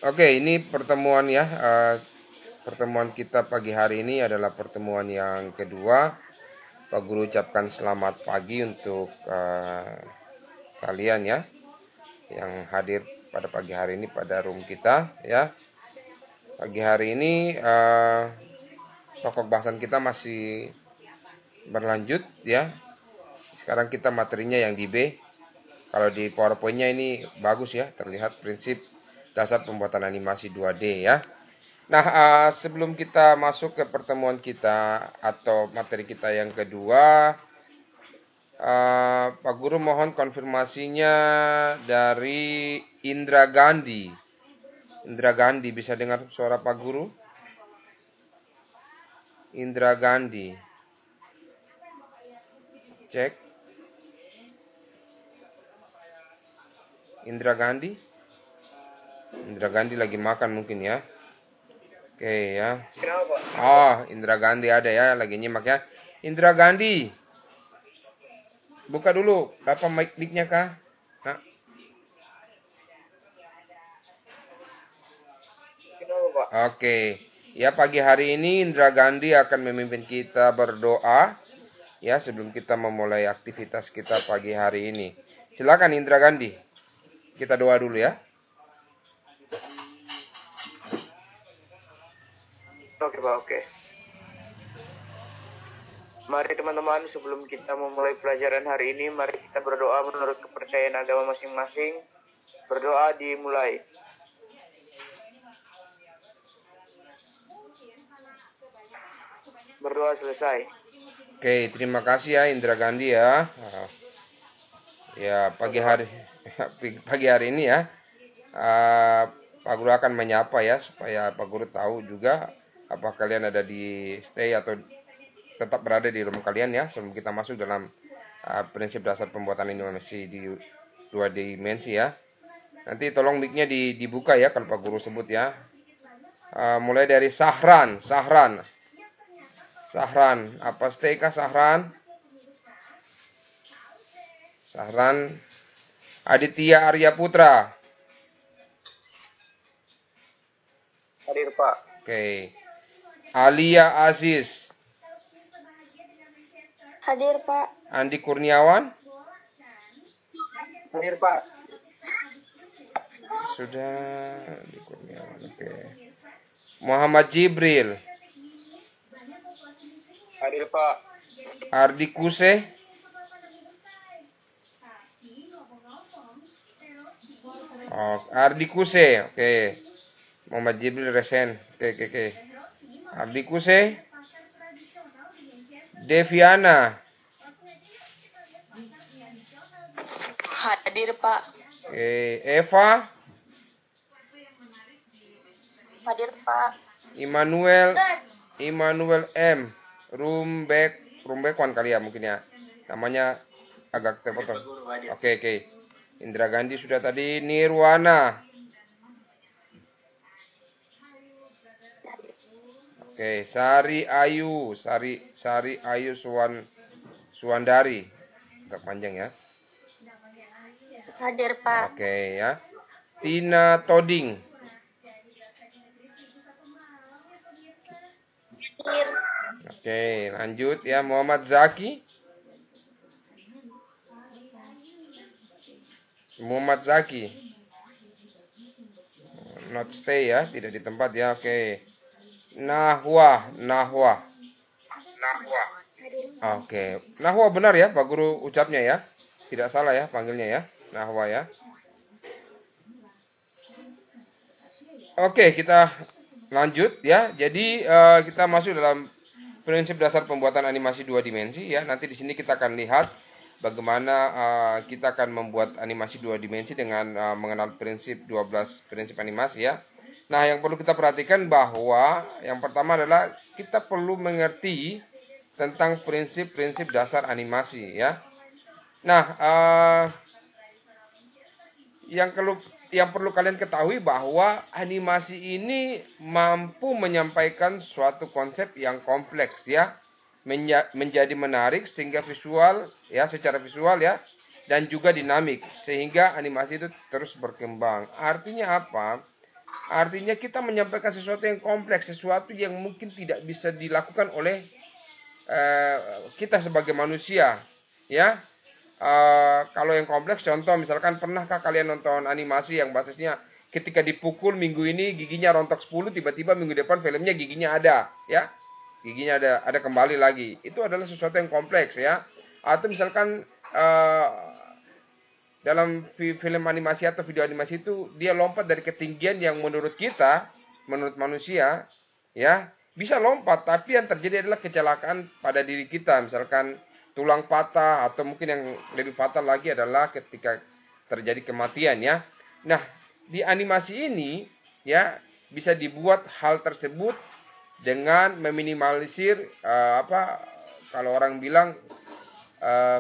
Oke, ini pertemuan ya. Pertemuan kita pagi hari ini adalah pertemuan yang kedua. Pak Guru ucapkan selamat pagi untuk kalian ya yang hadir pada pagi hari ini pada room kita ya. Pagi hari ini pokok bahasan kita masih berlanjut ya. Sekarang kita materinya yang di B. Kalau di PowerPoint-nya ini bagus ya, terlihat prinsip dasar pembuatan animasi 2D ya. Nah, sebelum kita masuk ke pertemuan kita atau materi kita yang kedua, Pak Guru mohon konfirmasinya dari Indra Gandhi. Indra Gandhi, bisa dengar suara Pak Guru? Indra Gandhi. Cek. Indra Gandhi? Indra Gandhi lagi makan mungkin ya. Oke ya. Oh, Indra Gandhi ada ya, lagi nyimak ya. Indra Gandhi, buka dulu apa mic-nya kah? Nah, oke. Ya, pagi hari ini Indra Gandhi akan memimpin kita berdoa ya sebelum kita memulai aktivitas kita pagi hari ini. Silakan Indra Gandhi. Kita doa dulu ya. Oke Pak, oke. Mari teman-teman, sebelum kita memulai pelajaran hari ini, mari kita berdoa menurut kepercayaan agama masing-masing. Berdoa dimulai. Berdoa selesai. Oke, terima kasih ya Indra Gandhi ya. Ya, pagi hari ini ya. Pak Guru akan menyapa ya supaya Pak Guru tahu juga apa kalian ada di stay atau tetap berada di rumah kalian ya sebelum kita masuk dalam prinsip dasar pembuatan animasi di 2 dimensi ya. Nanti tolong mic-nya dibuka ya kalau Pak Guru sebut ya. Mulai dari Sahran, apa stay kah Sahran? Sahran, Aditya Arya Putra. Hadir Pak. Oke. Alia Aziz. Hadir Pak. Andi Kurniawan. Hadir Pak. Sudah Andi Kurniawan. Oke. Muhammad Jibril. Hadir Pak. Ardi Kuse. Oh, Ardi Kuse. Oke. Muhammad Jibril resen. Oke. Ardi Kuse. Deviana. Hadir Pak. Oke. Eva. Hadir Pak. Immanuel M. Rumbekwan kali ya mungkin ya. Namanya agak terpotong. Oke. Indra Gandhi sudah tadi. Nirwana. Oke, Sari Ayu Suwandari. Agak panjang ya. Hadir Pak. Oke ya. Tina Toding. Hadir. Oke, lanjut ya. Muhammad Zaki. Not stay ya, tidak di tempat ya. Oke. Nahwa. Oke. Nahwa benar ya Pak Guru ucapnya ya. Tidak salah ya panggilnya ya. Nahwa ya. Oke, kita lanjut ya. Jadi kita masuk dalam prinsip dasar pembuatan animasi 2 dimensi ya. Nanti di sini kita akan lihat bagaimana kita akan membuat animasi 2 dimensi dengan mengenal prinsip 12 prinsip animasi ya. Nah, yang perlu kita perhatikan bahwa yang pertama adalah kita perlu mengerti tentang prinsip-prinsip dasar animasi ya. Nah, yang perlu kalian ketahui bahwa animasi ini mampu menyampaikan suatu konsep yang kompleks ya, menjadi menarik sehingga visual ya, secara visual ya, dan juga dinamik sehingga animasi itu terus berkembang. Artinya apa? Artinya kita menyampaikan sesuatu yang kompleks, sesuatu yang mungkin tidak bisa dilakukan oleh kita sebagai manusia, ya. Kalau yang kompleks, contoh misalkan, pernahkah kalian nonton animasi yang basisnya ketika dipukul minggu ini giginya rontok 10, tiba-tiba minggu depan filmnya giginya ada, ya, giginya ada kembali lagi. Itu adalah sesuatu yang kompleks, ya. Atau misalkan dalam film animasi atau video animasi itu dia lompat dari ketinggian yang menurut kita, menurut manusia, ya, bisa lompat, tapi yang terjadi adalah kecelakaan pada diri kita, misalkan tulang patah, atau mungkin yang lebih fatal lagi adalah ketika terjadi kematian, ya. Nah, di animasi ini, ya, bisa dibuat hal tersebut dengan meminimalisir kalau orang bilang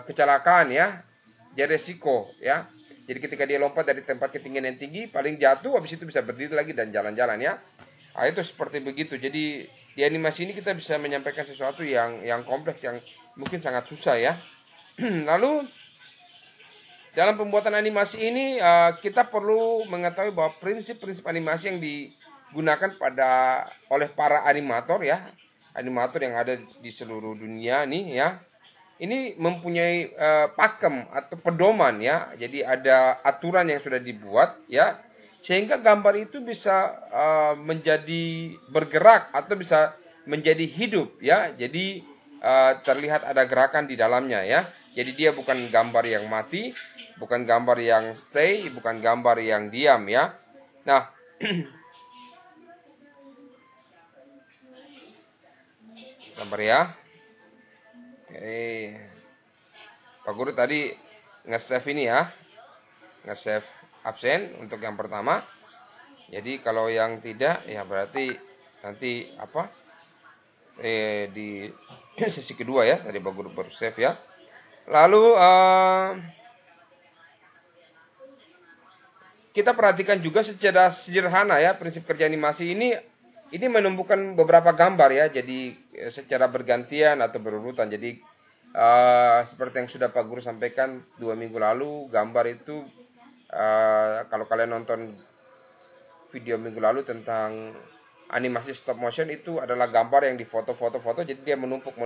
kecelakaan, ya, jadi resiko, ya. Jadi ketika dia lompat dari tempat ketinggian yang tinggi, paling jatuh, habis itu bisa berdiri lagi dan jalan-jalan, ya. Nah, itu seperti begitu. Jadi di animasi ini kita bisa menyampaikan sesuatu yang kompleks, yang mungkin sangat susah, ya. Lalu dalam pembuatan animasi ini kita perlu mengetahui bahwa prinsip-prinsip animasi yang digunakan oleh para animator, ya, animator yang ada di seluruh dunia nih, ya. Ini mempunyai pakem atau pedoman, ya. Jadi ada aturan yang sudah dibuat, ya, sehingga gambar itu bisa menjadi bergerak atau bisa menjadi hidup, ya. Jadi terlihat ada gerakan di dalamnya, ya. Jadi dia bukan gambar yang mati, bukan gambar yang stay, bukan gambar yang diam, ya. Nah, sabar ya. Oke. Pak Guru tadi nge-save ini, ya. Nge-save absen untuk yang pertama. Jadi kalau yang tidak, ya berarti nanti di sesi kedua, ya. Tadi Pak Guru baru save, ya. Lalu kita perhatikan juga secara sederhana, ya, prinsip kerja animasi ini menumbuhkan beberapa gambar, ya. Jadi secara bergantian atau berurutan. Jadi seperti yang sudah Pak Guru sampaikan 2 minggu lalu, gambar itu kalau kalian nonton video minggu lalu tentang animasi stop motion, itu adalah gambar yang difoto-foto-foto. Jadi dia menumpuk.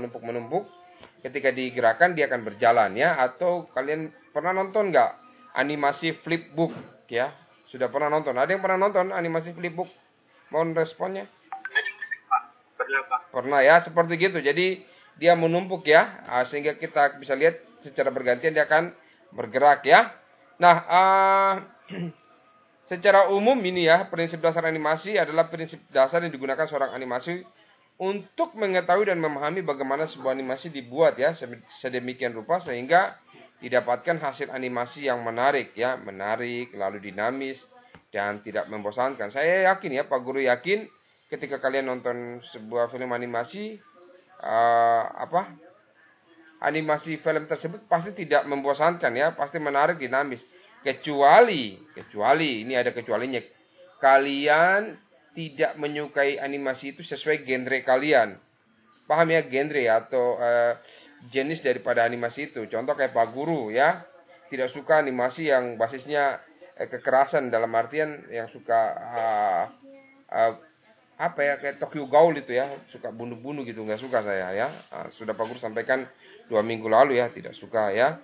Ketika digerakkan dia akan berjalan, ya. Atau kalian pernah nonton nggak animasi flipbook, ya? Sudah pernah nonton? Ada yang pernah nonton animasi flipbook? Mohon responnya. Pernah, ya, seperti gitu. Jadi dia menumpuk, ya, sehingga kita bisa lihat secara bergantian dia akan bergerak, ya. Nah, secara umum ini, ya, prinsip dasar animasi adalah prinsip dasar yang digunakan seorang animasi untuk mengetahui dan memahami bagaimana sebuah animasi dibuat, ya, sedemikian rupa sehingga didapatkan hasil animasi yang menarik, ya, menarik, lalu dinamis dan tidak membosankan. Saya yakin, ya, Pak Guru yakin ketika kalian nonton sebuah film animasi, animasi film tersebut pasti tidak membosankan, ya, pasti menarik, dinamis. Kecuali ini ada kecualinya, kalian tidak menyukai animasi itu sesuai genre kalian. Paham, ya, genre atau jenis daripada animasi itu. Contoh kayak Pak Guru, ya, tidak suka animasi yang basisnya kekerasan, dalam artian yang suka kayak Tokyo Ghoul itu, ya, suka bunuh-bunuh gitu, nggak suka saya, ya. Sudah Pak Guru sampaikan 2 minggu lalu, ya, tidak suka, ya.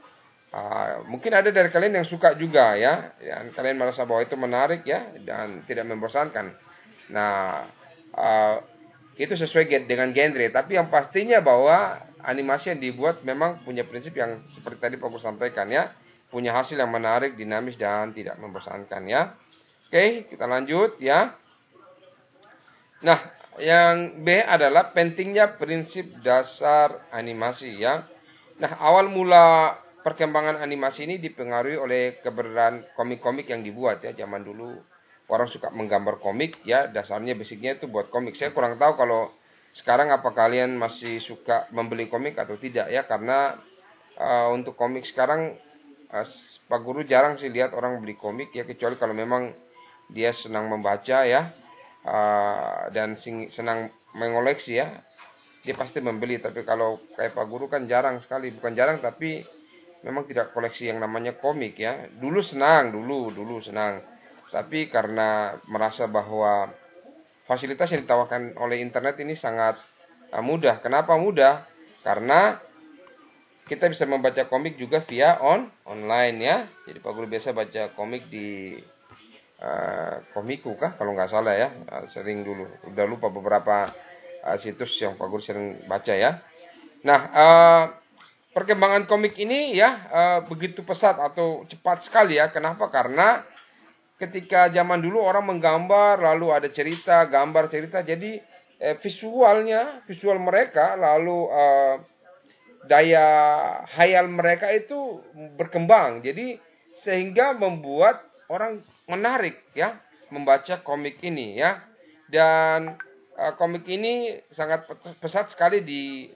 Mungkin ada dari kalian yang suka juga, ya, dan kalian merasa bahwa itu menarik, ya, dan tidak membosankan. Nah, itu sesuai dengan genre, tapi yang pastinya bahwa animasi yang dibuat memang punya prinsip yang seperti tadi Pak Guru sampaikan, ya, punya hasil yang menarik, dinamis dan tidak membosankan, ya. Oke, kita lanjut, ya. Nah, yang B adalah pentingnya prinsip dasar animasi, ya. Nah, awal mula perkembangan animasi ini dipengaruhi oleh keberadaan komik-komik yang dibuat, ya. Zaman dulu orang suka menggambar komik, ya, dasarnya basicnya itu buat komik. Saya kurang tahu kalau sekarang apa kalian masih suka membeli komik atau tidak, ya, karena untuk komik sekarang Pak Guru jarang sih lihat orang beli komik, ya, kecuali kalau memang dia senang membaca, ya, dan senang mengoleksi, ya, dia pasti membeli. Tapi kalau kayak Pak Guru kan jarang sekali, bukan jarang tapi memang tidak koleksi yang namanya komik, ya. Dulu senang. tapi karena merasa bahwa fasilitas yang ditawarkan oleh internet ini sangat mudah. Kenapa mudah? Karena kita bisa membaca komik juga via online ya. Jadi Pak Guru biasa baca komik di Komiku kah kalau nggak salah ya, sering dulu. Udah lupa beberapa situs yang Pak Guru sering baca ya. Nah, perkembangan komik ini ya begitu pesat atau cepat sekali ya. Kenapa? Karena ketika zaman dulu orang menggambar, lalu ada cerita, gambar cerita, jadi visual mereka, lalu daya hayal mereka itu berkembang. Jadi sehingga membuat orang menarik ya membaca komik ini ya. Dan komik ini sangat pesat sekali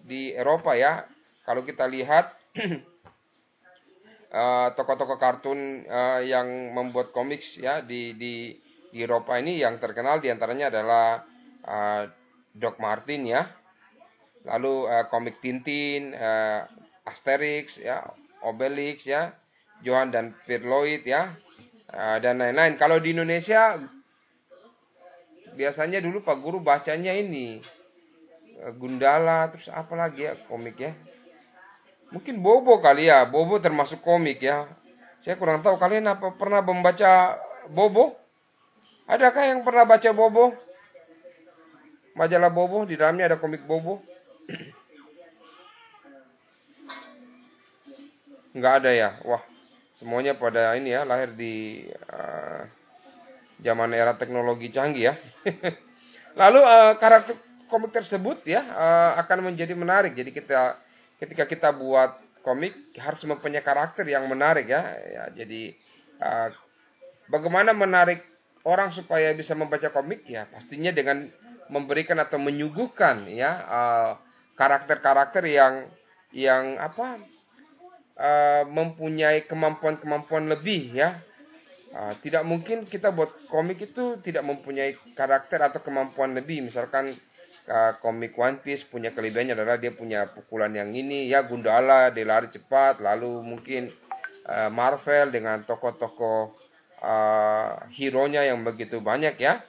di Eropa ya. Kalau kita lihat tokoh-tokoh kartun yang membuat komik ya di Eropa ini yang terkenal diantaranya adalah Doc Martin ya. Lalu komik Tintin, Asterix ya, Obelix ya, Johan dan Pierre Lloyd ya, dan lain-lain. Kalau di Indonesia biasanya dulu Pak Guru bacanya ini Gundala, terus apa lagi ya komik ya? Mungkin Bobo kali ya, Bobo termasuk komik ya. Saya kurang tahu, kalian apa pernah membaca Bobo? Adakah yang pernah baca Bobo? Majalah Bobo, di dalamnya ada komik Bobo. Nggak ada ya? Wah, semuanya pada ini ya, lahir di zaman era teknologi canggih ya. Lalu karakter komik tersebut ya akan menjadi menarik. Jadi ketika kita buat komik harus mempunyai karakter yang menarik ya. Jadi bagaimana menarik orang supaya bisa membaca komik ya? Pastinya dengan memberikan atau menyuguhkan ya karakter-karakter yang mempunyai kemampuan-kemampuan lebih ya. Tidak mungkin kita buat komik itu tidak mempunyai karakter atau kemampuan lebih. Misalkan komik One Piece punya kelebihannya adalah dia punya pukulan yang ini ya, Gundala dia lari cepat. Lalu mungkin Marvel dengan tokoh-tokoh hero-nya yang begitu banyak ya.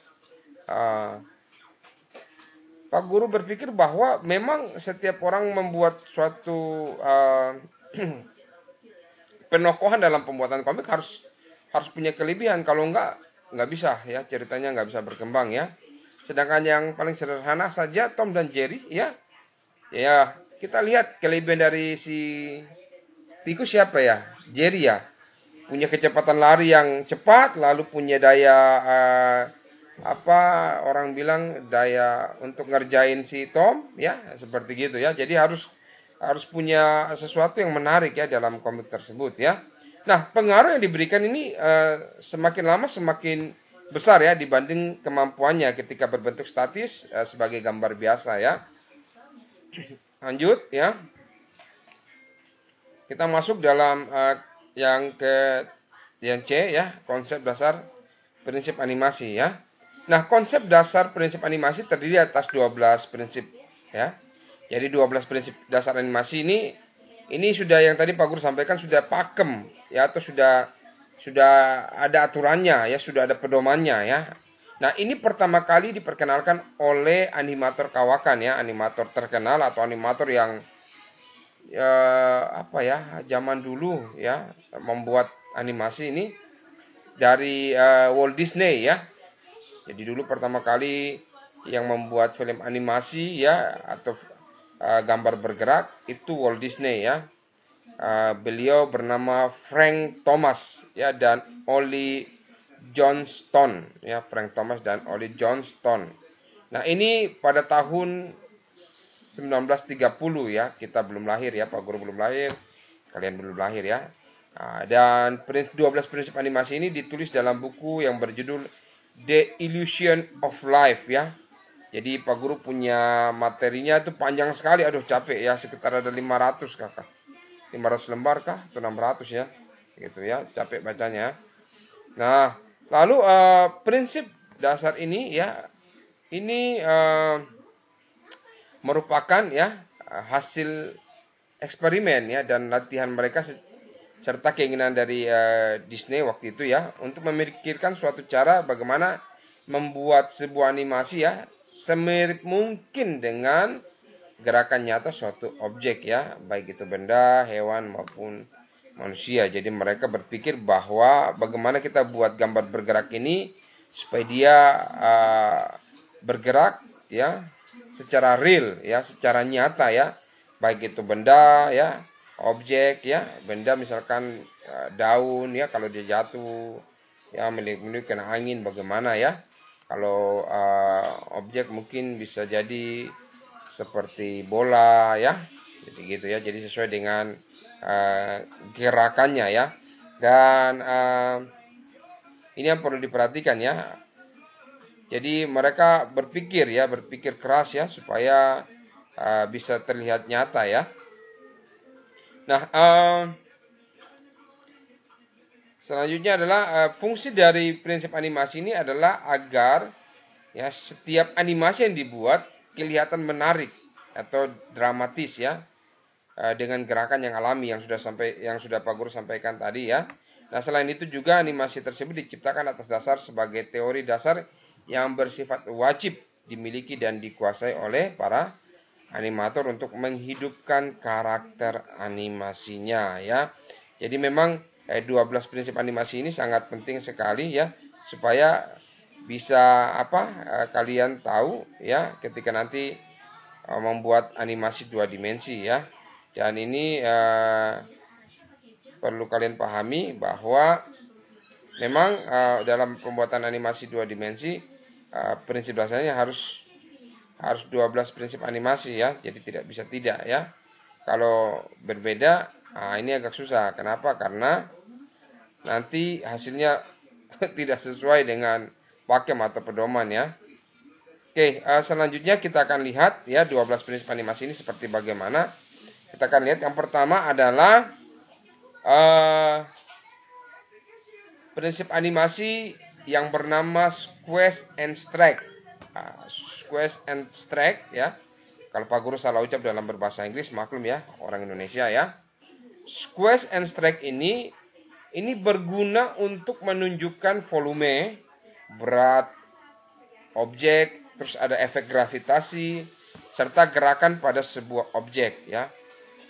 Pak Guru berpikir bahwa memang setiap orang membuat suatu penokohan dalam pembuatan komik harus punya kelebihan. Kalau nggak bisa ya, ceritanya nggak bisa berkembang ya. Sedangkan yang paling sederhana saja Tom dan Jerry ya kita lihat kelebihan dari si tikus siapa ya, Jerry ya, punya kecepatan lari yang cepat, lalu punya daya orang bilang daya untuk ngerjain si Tom ya, seperti gitu ya. Jadi harus punya sesuatu yang menarik ya dalam komik tersebut ya. Nah, pengaruh yang diberikan ini semakin lama semakin besar ya dibanding kemampuannya ketika berbentuk statis sebagai gambar biasa ya. Lanjut ya. Kita masuk dalam yang C ya, konsep dasar prinsip animasi ya. Nah, konsep dasar prinsip animasi terdiri atas 12 prinsip ya. Jadi 12 prinsip dasar animasi ini sudah yang tadi Pak Guru sampaikan sudah pakem ya, atau sudah ada aturannya ya, sudah ada pedomannya ya. Nah, ini pertama kali diperkenalkan oleh animator kawakan ya, animator terkenal atau animator yang zaman dulu ya membuat animasi ini dari Walt Disney ya. Jadi dulu pertama kali yang membuat film animasi ya atau gambar bergerak itu Walt Disney ya. Beliau bernama Frank Thomas ya dan Ollie Johnston ya, Frank Thomas dan Ollie Johnston. Nah, ini pada tahun 1930 ya, kita belum lahir ya, Pak Guru belum lahir, kalian belum lahir ya. Dan 12 prinsip animasi ini ditulis dalam buku yang berjudul The Illusion of Life ya. Jadi Pak Guru punya materinya itu panjang sekali, aduh capek ya, sekitar ada 500 kakak. 500 lembar kah atau 600 ya. Gitu ya, capek bacanya. Nah, lalu prinsip dasar ini ya, ini merupakan ya hasil eksperimen ya dan latihan mereka serta keinginan dari Disney waktu itu ya untuk memikirkan suatu cara bagaimana membuat sebuah animasi ya semirip mungkin dengan gerakan nyata suatu objek ya, baik itu benda, hewan maupun manusia. Jadi mereka berpikir bahwa bagaimana kita buat gambar bergerak ini supaya dia bergerak ya secara real ya, secara nyata ya, baik itu benda ya, objek ya, benda misalkan daun ya, kalau dia jatuh ya milik kena angin bagaimana ya. Kalau objek mungkin bisa jadi seperti bola ya, jadi gitu ya. Jadi sesuai dengan gerakannya ya. Dan ini yang perlu diperhatikan ya. Jadi mereka berpikir keras ya supaya bisa terlihat nyata ya. Nah, selanjutnya adalah fungsi dari prinsip animasi ini adalah agar ya setiap animasi yang dibuat kelihatan menarik atau dramatis ya dengan gerakan yang alami yang sudah Pak Guru sampaikan tadi ya. Nah, selain itu juga animasi tersebut diciptakan atas dasar sebagai teori dasar yang bersifat wajib dimiliki dan dikuasai oleh para animator untuk menghidupkan karakter animasinya ya. Jadi memang 12 prinsip animasi ini sangat penting sekali ya supaya bisa kalian tahu ya ketika nanti membuat animasi 2 dimensi ya. Dan ini perlu kalian pahami bahwa memang dalam pembuatan animasi 2 dimensi prinsip dasarnya harus 12 prinsip animasi ya. Jadi tidak bisa tidak ya. Kalau berbeda ini agak susah. Kenapa? Karena nanti hasilnya tidak sesuai dengan pakem atau pedoman ya. Oke, selanjutnya kita akan lihat ya 12 prinsip animasi ini seperti bagaimana. Kita akan lihat yang pertama adalah prinsip animasi yang bernama squeeze and strike. Squeeze and strike ya. Kalau Pak Guru salah ucap dalam berbahasa Inggris maklum ya, orang Indonesia ya. Squeeze and strike ini berguna untuk menunjukkan volume, berat objek, terus ada efek gravitasi, serta gerakan pada sebuah objek ya.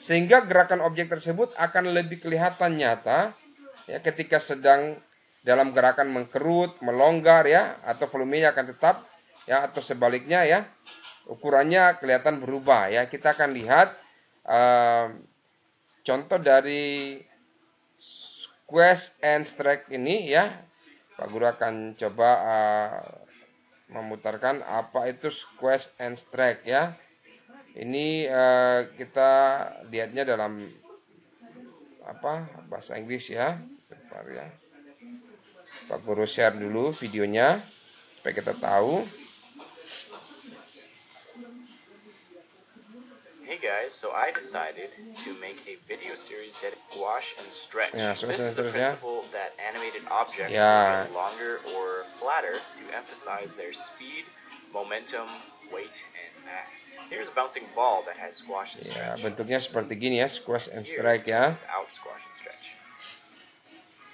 Sehingga gerakan objek tersebut akan lebih kelihatan nyata ya ketika sedang dalam gerakan mengkerut, melonggar ya, atau volumenya akan tetap ya, atau sebaliknya ya, ukurannya kelihatan berubah ya. Kita akan lihat contoh dari squeeze and strike ini ya. Pak Guru akan coba memutarkan apa itu squeeze and strike ya. Ini kita lihatnya dalam bahasa Inggris ya. Bentar ya. Pak Guru share dulu videonya supaya kita tahu. Hey guys, so I decided to make a video series that squash and stretch. Ya, This is the principle that animated objects Ya. are longer or flatter to emphasize their speed, momentum, weight, and mass. Here's a bouncing ball that has squash and Ya, stretch. bentuknya seperti gini ya, squash and Here, strike ya. without squash and stretch.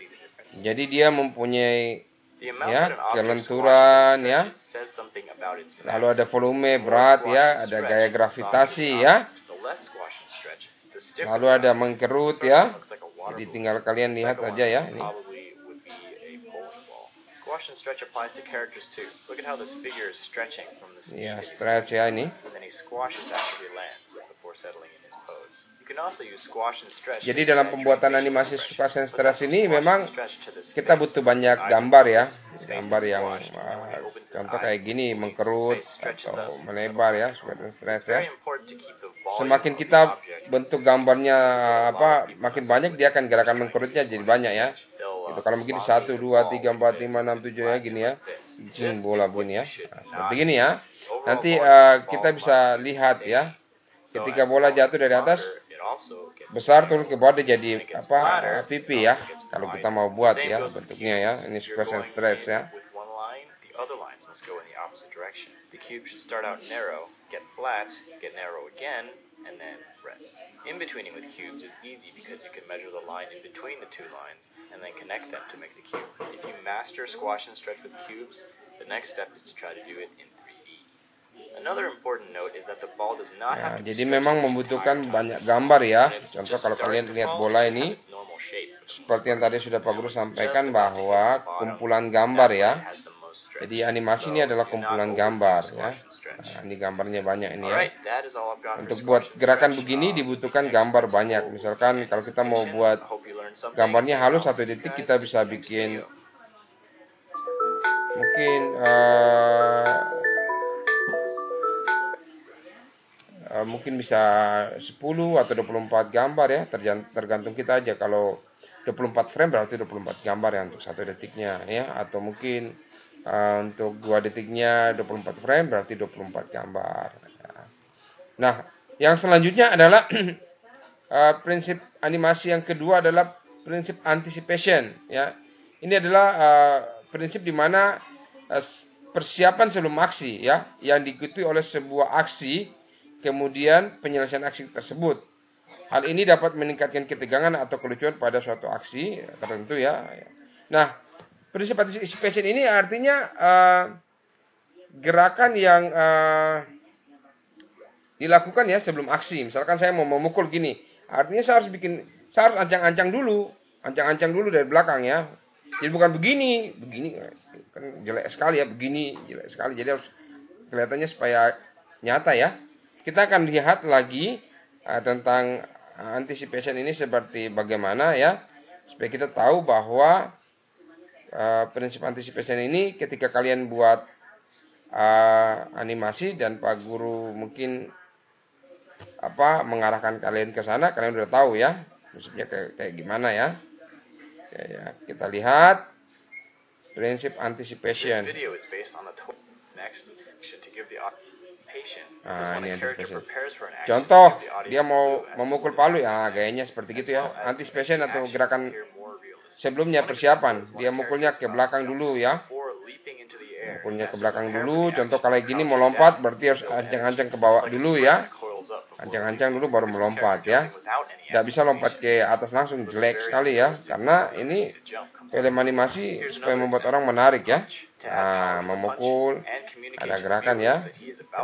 See the difference? Jadi dia mempunyai The amount ya, that an object kelenturan squashes and ya. stretches says something about its mass. Lalu ada volume The more berat squash ya, and ada stretch, gaya the gravitasi softer the ya. object, the less squash and stretch, the stiffer Lalu the ada object. mengkerut This ya. looks like a water Jadi balloon. tinggal kalian lihat Second saja one ya ini. probably would be a bowling ball. Squash and stretch applies to characters too. Look at how this figure is stretching from the speed Ya, that he's stretch ya ini. and then he squashes after he lands before settling in his pose. You can also use squash and stretch. Jadi to dalam exaggerate pembuatan facial animasi expressions. squash and Let's stretch also ini squash memang and stretch to this kita face. butuh banyak Eyes are gambar ya. closed, his face Gambar is yang squashed, and when he opens his contoh eyes, kayak gini, his mengkerut face stretches atau up. melebar ya, squash and stretch It's ya. very important to keep the volume Semakin of the kita object bentuk consistent. gambarnya A lot of people makin mess banyak with dia it. akan gerakan Trying to mengkerutnya do jadi squash and banyak ya. stretch. They'll, Itu kalau begini elongate 1, the 2, ball 3, like 4, this 5, 6, and 7 ya flatten gini it ya. like this. Jing, This bola is what begini you ya. should Nah, not seperti gini ya. do. Overall Nanti volume of the kita ball bisa must be lihat the ya. same. So Ketika as the bola ball jatuh gets dari atas, longer, it also gets besar wider. turun ke bawah dia jadi When it gets flatter, pipi it ya. also gets Kalau kita wider. mau The buat same ya goes with bentuknya ya. cubes. Ini If you're squash and going stretch in ya. with one line, the other lines must go in the opposite direction. The cube should start out narrow, get flat, get narrow again, and then rest. In-betweening with cubes is easy because you can measure the line in between the two lines and then connect them to make the cube. If you master squash and stretch with cubes, the next step is to try to do it in 3D. Another important note is that the ball does not have to be Jadi stretched memang the membutuhkan entire time. banyak gambar ya. When it's Contoh just kalau starting kalian to lihat fall, bola it should ini, have its normal shape for the most seperti yang part. tadi sudah Pak Guru Now, when it's sampaikan just about to hit bahwa the bottom, kumpulan that's gambar when ya. it has the most stretch. Jadi animasi So, ini adalah do not kumpulan overdo gambar ya. squash and stretch. Nah, ini gambarnya banyak ini ya. Alright, that is all I've got for Untuk squash buat and gerakan stretch. begini dibutuhkan Next, gambar let's banyak. go Misalkan over kalau kita mau anticipation. buat I hope you learned something. gambarnya halus I'll 1 see you detik, guys kita bisa in the next bikin video. mungkin mungkin bisa 10 atau 24 gambar ya, tergantung kita aja. Kalau 24 frame berarti 24 gambar ya untuk 1 detiknya ya, atau mungkin untuk 2 detiknya 24 frame berarti 24 gambar ya. Nah, yang selanjutnya adalah prinsip animasi yang kedua adalah prinsip anticipation ya. Ini adalah prinsip di mana persiapan sebelum aksi ya, yang diikuti oleh sebuah aksi kemudian penyelesaian aksi tersebut. Hal ini dapat meningkatkan ketegangan atau kelucuan pada suatu aksi tertentu ya. Nah, prinsip anticipation ini artinya gerakan yang dilakukan ya sebelum aksi. Misalkan saya mau memukul gini, artinya saya harus ancang-ancang dulu dari belakang ya. Jadi bukan begini kan jelek sekali ya, begini jelek sekali. Jadi harus kelihatannya supaya nyata ya. Kita akan lihat lagi tentang anticipation ini seperti bagaimana ya, supaya kita tahu bahwa prinsip anticipation ini ketika kalian buat animasi dan Pak Guru mungkin mengarahkan kalian ke sana, kalian udah tahu ya prinsipnya kayak gimana ya. Ya, kita lihat prinsip anticipation. This video is based on the next action to give the patient. Nah, ini anticipation. Contoh, Contoh, dia mau memukul palu ya, gayanya seperti gitu ya. Anticipation atau gerakan sebelumnya persiapan. Dia mukulnya ke belakang dulu ya. Mukulnya ke belakang dulu. Contoh kalau gini mau lompat berarti harus ancang-ancang ke bawah dulu ya. Ancang-ancang dulu baru melompat ya. Tidak bisa lompat ke atas langsung, jelek sekali ya. Karena ini film animasi supaya membuat orang menarik ya. Nah, memukul, ada gerakan ya,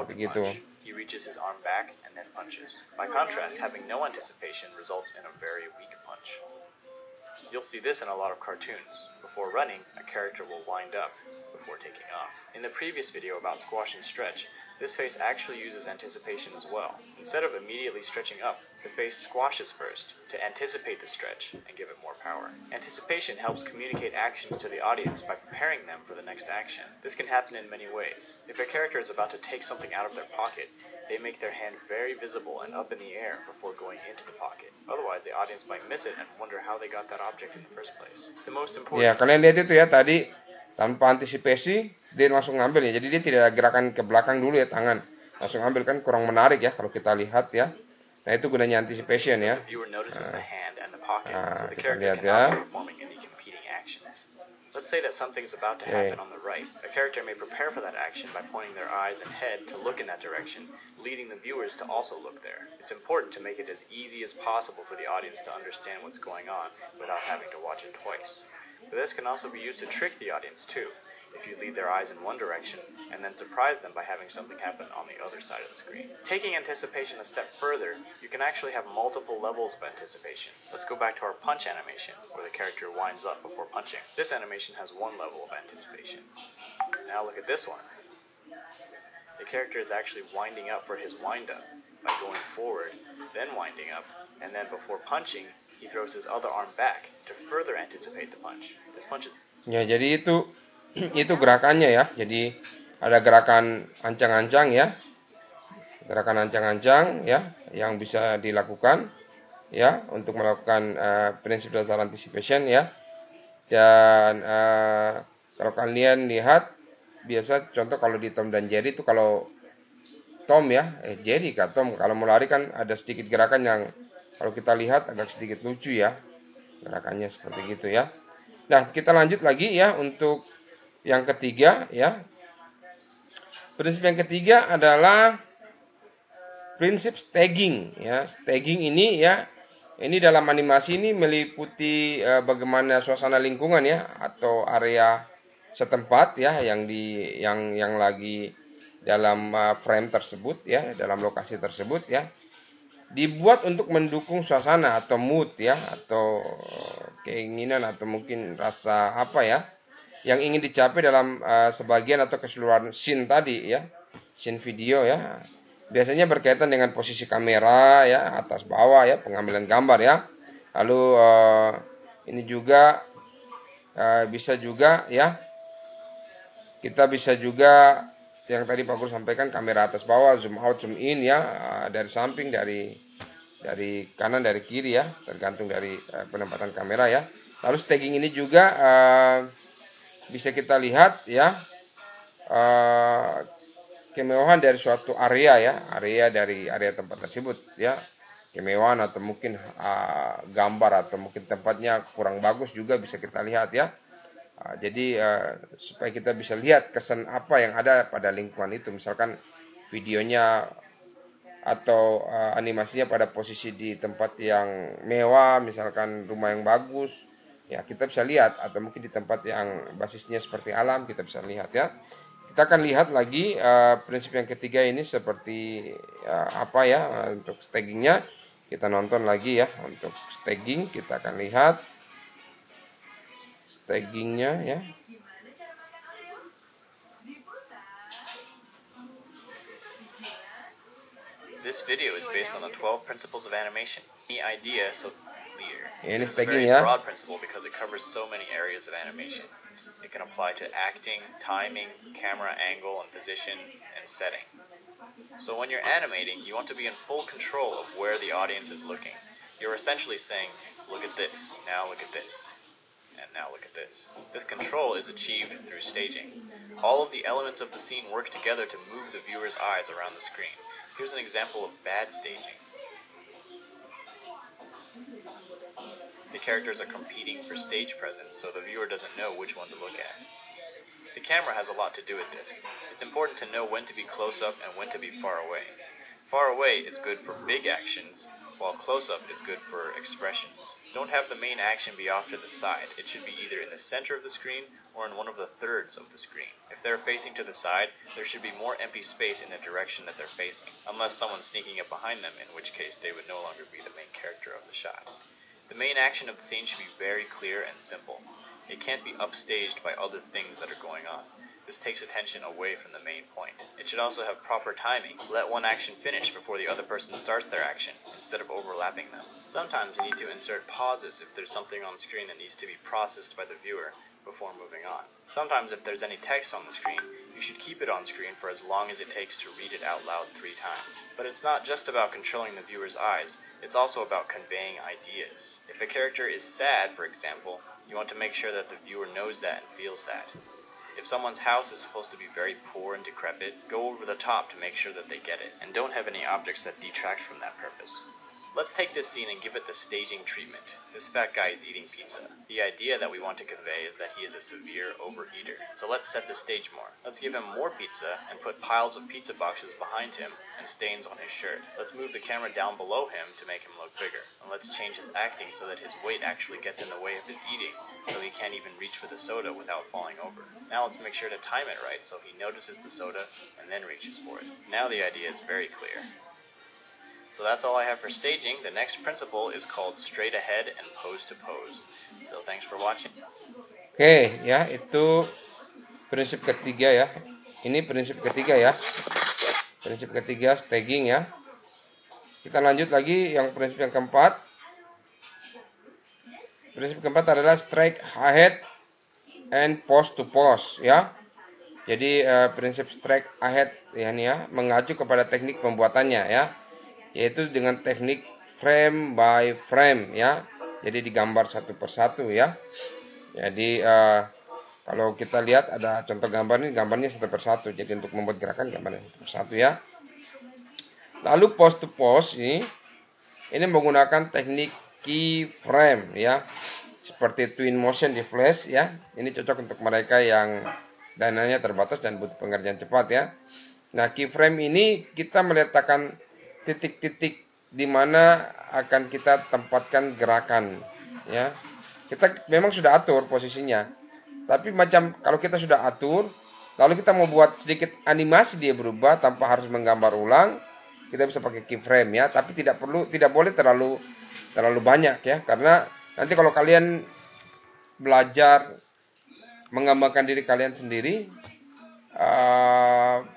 begitu. He reaches his arm back and then punches. By contrast, having no anticipation results in a very weak punch. You'll see this in a lot of cartoons. Before running, a character will wind up before taking off. In the previous video about squash and stretch, this face actually uses anticipation as well. Instead of immediately stretching up, the face squashes first to anticipate the stretch and give it more power. Anticipation helps communicate actions to the audience by preparing them for the next action. This can happen in many ways. If a character is about to take something out of their pocket, they make their hand very visible and up in the air before going into the pocket. Otherwise, the audience might miss it and wonder how they got that object in the first place. The most important... Ya, kalian lihat itu ya tadi tanpa antisipasi dia langsung ngambil ya. Jadi dia tidak gerakan ke belakang dulu ya tangan. Langsung ambil kan kurang menarik ya kalau kita lihat ya. Nah, itu gunanya anticipation ya. Kita lihat ya. Let's say that something's about to happen on the right. A character may prepare for that action by pointing their eyes and head to look in that direction, leading the viewers to also look there. It's important to make it as easy as possible for the audience to understand what's going on without having to watch it twice. But this can also be used to trick the audience too. If you lead their eyes in one direction and then surprise them by having something happen on the other side of the screen. Taking anticipation a step further, you can actually have multiple levels of anticipation. Let's go back to our punch animation, where the character winds up before punching. This animation has one level of anticipation. Now look at this one. The character is actually winding up for his wind-up by going forward, then winding up, and then before punching, he throws his other arm back to further anticipate the punch. This punch is... Ya, jadi itu gerakannya ya. Jadi ada gerakan ancang-ancang ya. Gerakan ancang-ancang ya yang bisa dilakukan ya untuk melakukan prinsip dasar anticipation ya. Dan kalau kalian lihat biasa contoh kalau di Tom dan Jerry itu kalau Tom ya, Jerry kah Tom kalau mau lari kan ada sedikit gerakan yang kalau kita lihat agak sedikit lucu ya. Gerakannya seperti gitu ya. Nah, kita lanjut lagi ya untuk yang ketiga ya. Prinsip yang ketiga adalah prinsip staging ya. Staging ini ya, ini dalam animasi ini meliputi bagaimana suasana lingkungan ya, atau area setempat ya yang lagi dalam frame tersebut ya, dalam lokasi tersebut ya, dibuat untuk mendukung suasana atau mood ya, atau keinginan atau mungkin rasa apa ya yang ingin dicapai dalam sebagian atau keseluruhan scene tadi ya, scene video ya. Biasanya berkaitan dengan posisi kamera ya, atas bawah ya, pengambilan gambar ya. Lalu ini juga bisa juga ya, kita bisa juga yang tadi Pak Guru sampaikan, kamera atas bawah, zoom out, zoom in ya, dari samping, dari kanan, dari kiri ya, tergantung dari penempatan kamera ya. Lalu staging ini juga bisa kita lihat ya, kemewahan dari suatu area ya, dari area tempat tersebut ya, kemewahan atau mungkin gambar atau mungkin tempatnya kurang bagus juga bisa kita lihat ya. Jadi supaya kita bisa lihat kesan apa yang ada pada lingkungan itu, misalkan videonya atau animasinya pada posisi di tempat yang mewah, misalkan rumah yang bagus ya, kita bisa lihat, atau mungkin di tempat yang basisnya seperti alam, kita bisa lihat ya. Kita akan lihat lagi prinsip yang ketiga ini seperti apa ya untuk stagingnya. Kita nonton lagi ya untuk staging, kita akan lihat stagingnya ya. This video is based on the 12 principles of animation. The idea so clear. Ini It's a staging very ya. broad principle because it covers so many areas of animation. It can apply to acting, timing, camera angle and position, and setting. So when you're animating, you want to be in full control of where the audience is looking. You're essentially saying, look at this, now look at this, and now look at this. This control is achieved through staging. All of the elements of the scene work together to move the viewer's eyes around the screen. Here's an example of bad staging. The characters are competing for stage presence, so the viewer doesn't know which one to look at. The camera has a lot to do with this. It's important to know when to be close up and when to be far away. Far away is good for big actions, while close up is good for expressions. Don't have the main action be off to the side. It should be either in the center of the screen or in one of the thirds of the screen. If they're facing to the side, there should be more empty space in the direction that they're facing, unless someone's sneaking up behind them, in which case they would no longer be the main character of the shot. The main action of the scene should be very clear and simple. It can't be upstaged by other things that are going on. This takes attention away from the main point. It should also have proper timing. Let one action finish before the other person starts their action, instead of overlapping them. Sometimes you need to insert pauses if there's something on the screen that needs to be processed by the viewer before moving on. Sometimes if there's any text on the screen, you should keep it on screen for as long as it takes to read it out loud 3 times. But it's not just about controlling the viewer's eyes, it's also about conveying ideas. If a character is sad, for example, you want to make sure that the viewer knows that and feels that. If someone's house is supposed to be very poor and decrepit, go over the top to make sure that they get it, and don't have any objects that detract from that purpose. Let's take this scene and give it the staging treatment. This fat guy is eating pizza. The idea that we want to convey is that he is a severe overeater. So let's set the stage more. Let's give him more pizza and put piles of pizza boxes behind him and stains on his shirt. Let's move the camera down below him to make him look bigger. And let's change his acting so that his weight actually gets in the way of his eating, so he can't even reach for the soda without falling over. Now let's make sure to time it right so he notices the soda and then reaches for it. Now the idea is very clear. So that's all I have for staging. The next principle is called straight ahead and pose to pose. So thanks for watching. Oke, ya itu prinsip ketiga ya. Ini prinsip ketiga ya. Prinsip ketiga staging ya. Kita lanjut lagi yang prinsip yang keempat. Prinsip keempat adalah straight ahead and pose to pose ya. Jadi prinsip straight ahead ya ini ya, mengacu kepada teknik pembuatannya ya. Yaitu dengan teknik frame by frame ya. Jadi digambar satu persatu ya. Jadi kalau kita lihat ada contoh gambar ini, gambarnya satu persatu. Jadi untuk membuat gerakan gambarnya satu persatu ya. Lalu pose to pose ini menggunakan teknik keyframe ya. Seperti twin motion di Flash ya. Ini cocok untuk mereka yang dananya terbatas dan butuh pengerjaan cepat ya. Nah, keyframe ini kita meletakkan titik-titik di mana akan kita tempatkan gerakan, ya. Kita memang sudah atur posisinya, tapi macam kalau kita sudah atur, lalu kita mau buat sedikit animasi dia berubah tanpa harus menggambar ulang, kita bisa pakai keyframe ya, tapi tidak boleh terlalu banyak ya, karena nanti kalau kalian belajar menggambarkan diri kalian sendiri,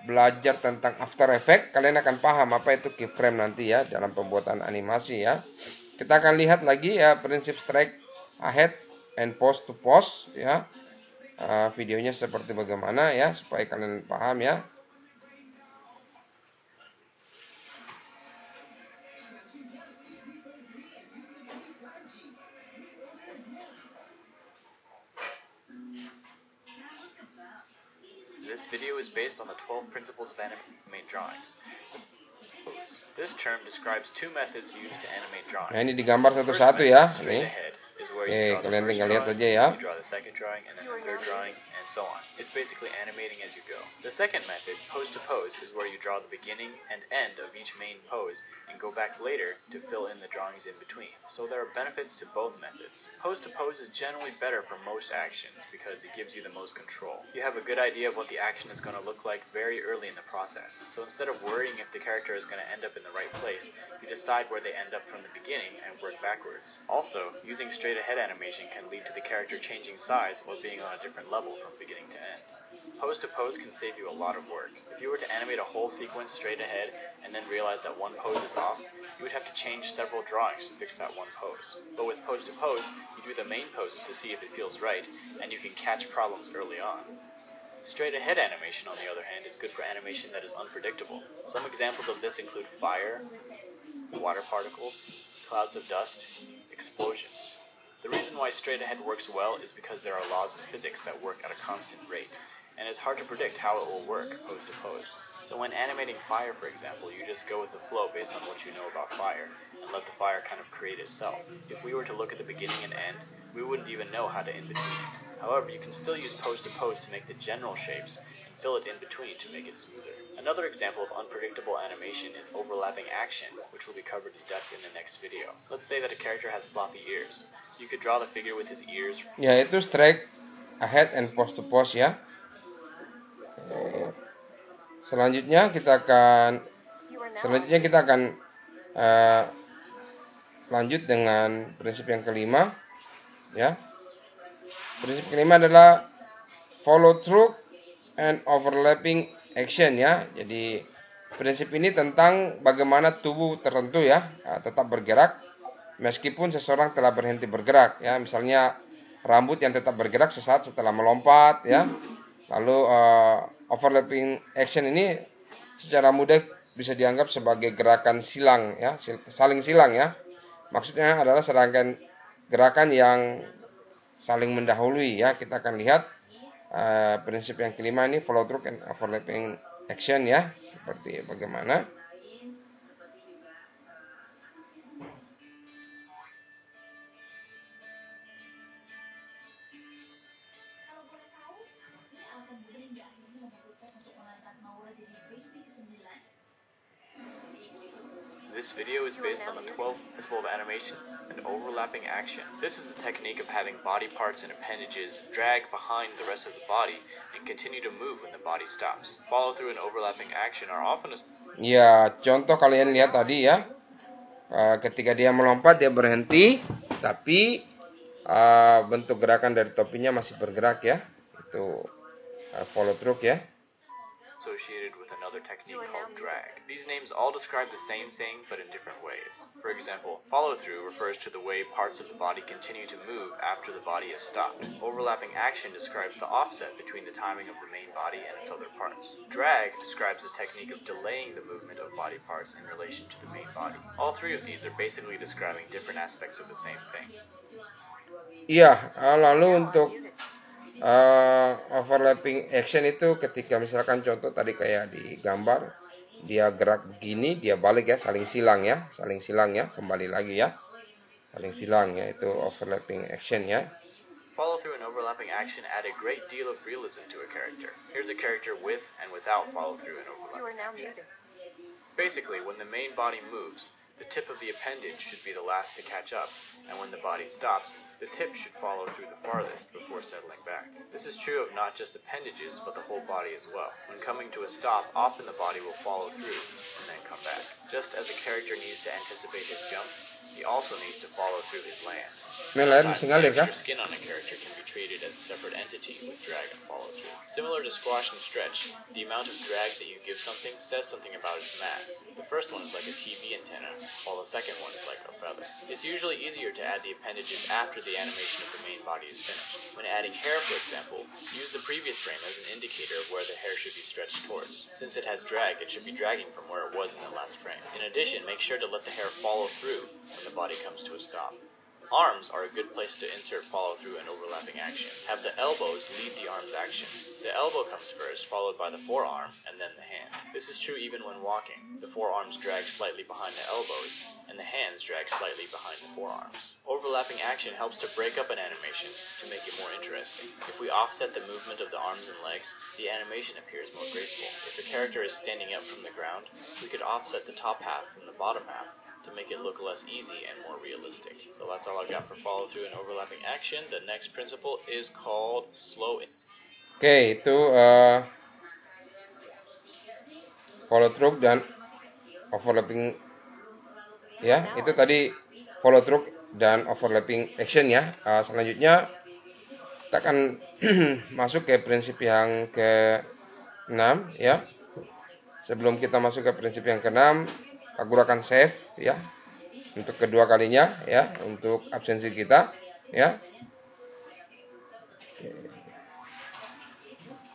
belajar tentang After Effects, kalian akan paham apa itu keyframe nanti ya dalam pembuatan animasi ya. Kita akan lihat lagi ya prinsip strike ahead and pose to pose ya. Videonya seperti bagaimana ya supaya kalian paham ya. This video is based on the 12 principles of animate drawings. This term describes two methods used to animate drawings. Nah, ini digambar satu-satu ya. Nih. Oke, kalian tinggal lihat aja ya. You draw the second drawing and then the third drawing and so on. It's basically animating as you go. The second method, pose to pose, is where you draw the beginning and end of each main pose and go back later to fill in the drawings in between. So there are benefits to both methods. Pose to pose is generally better for most actions because it gives you the most control. You have a good idea of what the action is going to look like very early in the process. So instead of worrying if the character is going to end up in the right place, you decide where they end up from the beginning and work backwards. Also, using straight ahead animation can lead to the character changing size or being on a different level from beginning to end. Pose to pose can save you a lot of work. If you were to animate a whole sequence straight ahead and then realize that one pose is off, you would have to change several drawings to fix that one pose. But with pose to pose, you do the main poses to see if it feels right, and you can catch problems early on. Straight ahead animation, on the other hand, is good for animation that is unpredictable. Some examples of this include fire, water particles, clouds of dust, explosions. The reason why straight ahead works well is because there are laws of physics that work at a constant rate, and it's hard to predict how it will work pose to pose. So when animating fire, for example, you just go with the flow based on what you know about fire, and let the fire kind of create itself. If we were to look at the beginning and end, we wouldn't even know how to in-between it. However, you can still use pose to pose to make the general shapes, and fill it in between to make it smoother. Another example of unpredictable animation is overlapping action, which will be covered in depth in the next video. Let's say that a character has floppy ears. You could draw the figure with his ears. Ya, itu strike ahead and pose to pose ya. Selanjutnya kita akan lanjut dengan prinsip yang kelima ya. Prinsip kelima adalah follow through and overlapping action ya. Jadi prinsip ini tentang bagaimana tubuh tertentu ya tetap bergerak meskipun seseorang telah berhenti bergerak ya. Misalnya rambut yang tetap bergerak sesaat setelah melompat ya. Lalu overlapping action ini secara mudah bisa dianggap sebagai gerakan silang ya, saling silang ya. Maksudnya adalah serangkaian gerakan yang saling mendahului ya. Kita akan lihat prinsip yang kelima ini follow through and overlapping action ya, seperti bagaimana. This video is based on the 12 principles of animation and overlapping action. This is the technique of having body parts and appendages drag behind the rest of the body and continue to move when the body stops. Follow through and overlapping action are often Ya, contoh kalian lihat tadi ya. Ketika dia melompat dia berhenti, tapi bentuk gerakan dari topinya masih bergerak ya. Itu follow through ya. Associated with another technique called drag. These names all describe the same thing but in different ways. For example, follow-through refers to the way parts of the body continue to move after the body is stopped. Overlapping action describes the offset between the timing of the main body and its other parts. Drag describes the technique of delaying the movement of body parts in relation to the main body. All three of these are basically describing different aspects of the same thing. Iya, lalu untuk overlapping action itu ketika misalkan contoh tadi kayak di gambar dia gerak begini dia balik ya, saling silang ya, kembali lagi ya, saling silang ya, itu overlapping action ya. Follow through and overlapping action add a great deal of realism to a character. Here's a character with and without follow through and overlapping action. Basically, when the main body moves, the tip of the appendage should be the last to catch up, and when the body stops, the tip should follow through the farthest before settling back. This is true of not just appendages, but the whole body as well. When coming to a stop, often the body will follow through and then come back. Just as a character needs to anticipate his jump, he also needs to follow through his land. Sometimes the extra skin on a character can be treated as a separate entity with drag and follow through. Similar to squash and stretch, the amount of drag that you give something says something about its mass. The first one is like a TV antenna, while the second one is like a feather. It's usually easier to add the appendages after the animation of the main body is finished. When adding hair, for example, use the previous frame as an indicator of where the hair should be stretched towards. Since it has drag, it should be dragging from where it was in the last frame. In addition, make sure to let the hair follow through when the body comes to a stop. Arms are a good place to insert follow-through and overlapping action. Have the elbows lead the arm's actions. The elbow comes first, followed by the forearm, and then the hand. This is true even when walking. The forearms drag slightly behind the elbows, and the hands drag slightly behind the forearms. Overlapping action helps to break up an animation to make it more interesting. If we offset the movement of the arms and legs, the animation appears more graceful. If the character is standing up from the ground, we could offset the top half from the bottom half to make it look less easy and more realistic. So that's all I got for follow through and overlapping action. The next principle is called slow in. Oke, itu follow through dan overlapping ya. Itu tadi follow through dan overlapping action ya. Selanjutnya kita akan masuk ke prinsip yang ke-6 ya. Sebelum kita masuk ke prinsip yang ke-6, Pak Guru akan save ya untuk kedua kalinya ya, untuk absensi kita ya.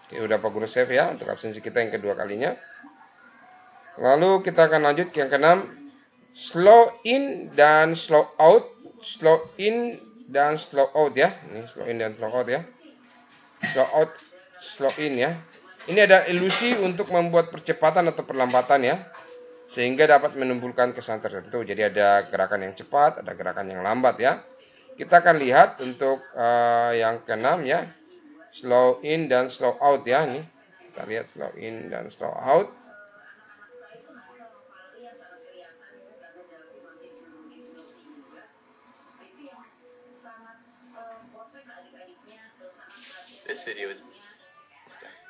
Oke, udah Pak Guru save ya untuk absensi kita yang kedua kalinya. Lalu kita akan lanjut ke yang ke-6, slow in dan slow out. Slow in dan slow out ya. Ini slow in dan slow out ya. Slow out, slow in ya. Ini ada ilusi untuk membuat percepatan atau perlambatan ya, sehingga dapat menimbulkan kesan tertentu. Jadi ada gerakan yang cepat, ada gerakan yang lambat ya. Kita akan lihat untuk yang ke-6 ya, slow in dan slow out ya. Nih kita lihat slow in dan slow out. This video is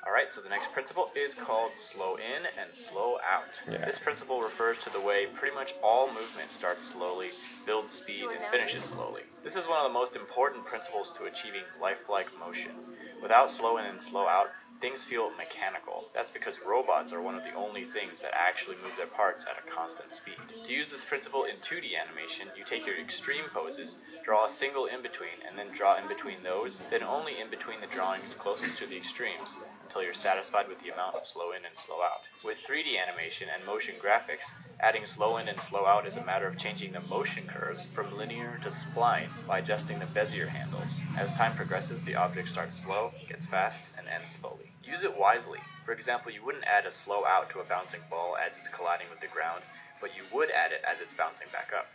Alright, so the next principle is called slow in and slow out. Yeah. This principle refers to the way pretty much all movement starts slowly, builds speed, and finishes slowly. This is one of the most important principles to achieving lifelike motion. Without slow in and slow out, things feel mechanical. That's because robots are one of the only things that actually move their parts at a constant speed. To use this principle in 2D animation, you take your extreme poses, draw a single in-between, and then draw in between those, then only in between the drawings closest to the extremes, until you're satisfied with the amount of slow in and slow out. With 3D animation and motion graphics, adding slow in and slow out is a matter of changing the motion curves from linear to spline by adjusting the Bezier handles. As time progresses, the object starts slow, gets fast, and ends slowly. Use it wisely. For example, you wouldn't add a slow out to a bouncing ball as it's colliding with the ground, but you would add it as it's bouncing back up.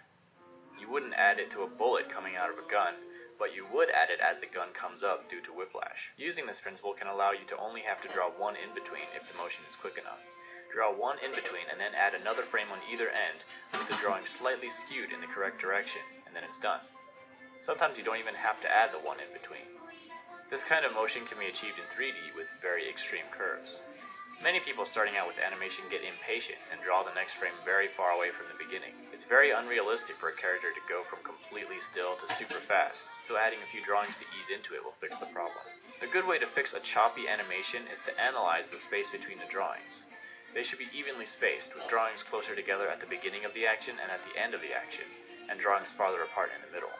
You wouldn't add it to a bullet coming out of a gun, but you would add it as the gun comes up due to whiplash. Using this principle can allow you to only have to draw one in-between if the motion is quick enough. Draw one in-between and then add another frame on either end with the drawing slightly skewed in the correct direction, and then it's done. Sometimes you don't even have to add the one in-between. This kind of motion can be achieved in 3D with very extreme curves. Many people starting out with animation get impatient and draw the next frame very far away from the beginning. It's very unrealistic for a character to go from completely still to super fast, so adding a few drawings to ease into it will fix the problem. A good way to fix a choppy animation is to analyze the space between the drawings. They should be evenly spaced, with drawings closer together at the beginning of the action and at the end of the action, and drawings farther apart in the middle.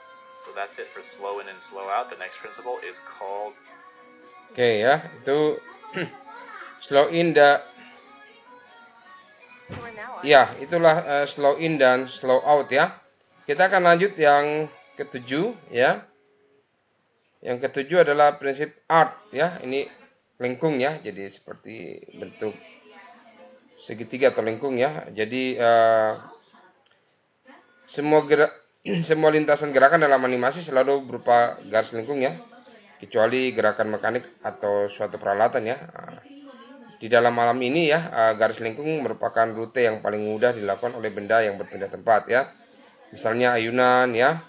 So that's it for slow in and slow out. The next principle is called... Oke ya, itu slow in ya, itulah slow in dan slow out ya. Kita akan lanjut yang ke-7 ya. Yang ke-7 adalah prinsip art ya. Ini lengkung ya, jadi seperti bentuk segitiga atau lengkung ya. Jadi semua lintasan gerakan dalam animasi selalu berupa garis lengkung ya, kecuali gerakan mekanik atau suatu peralatan ya. Di dalam alam ini ya, garis lengkung merupakan rute yang paling mudah dilakukan oleh benda yang berpindah tempat ya. Misalnya ayunan ya,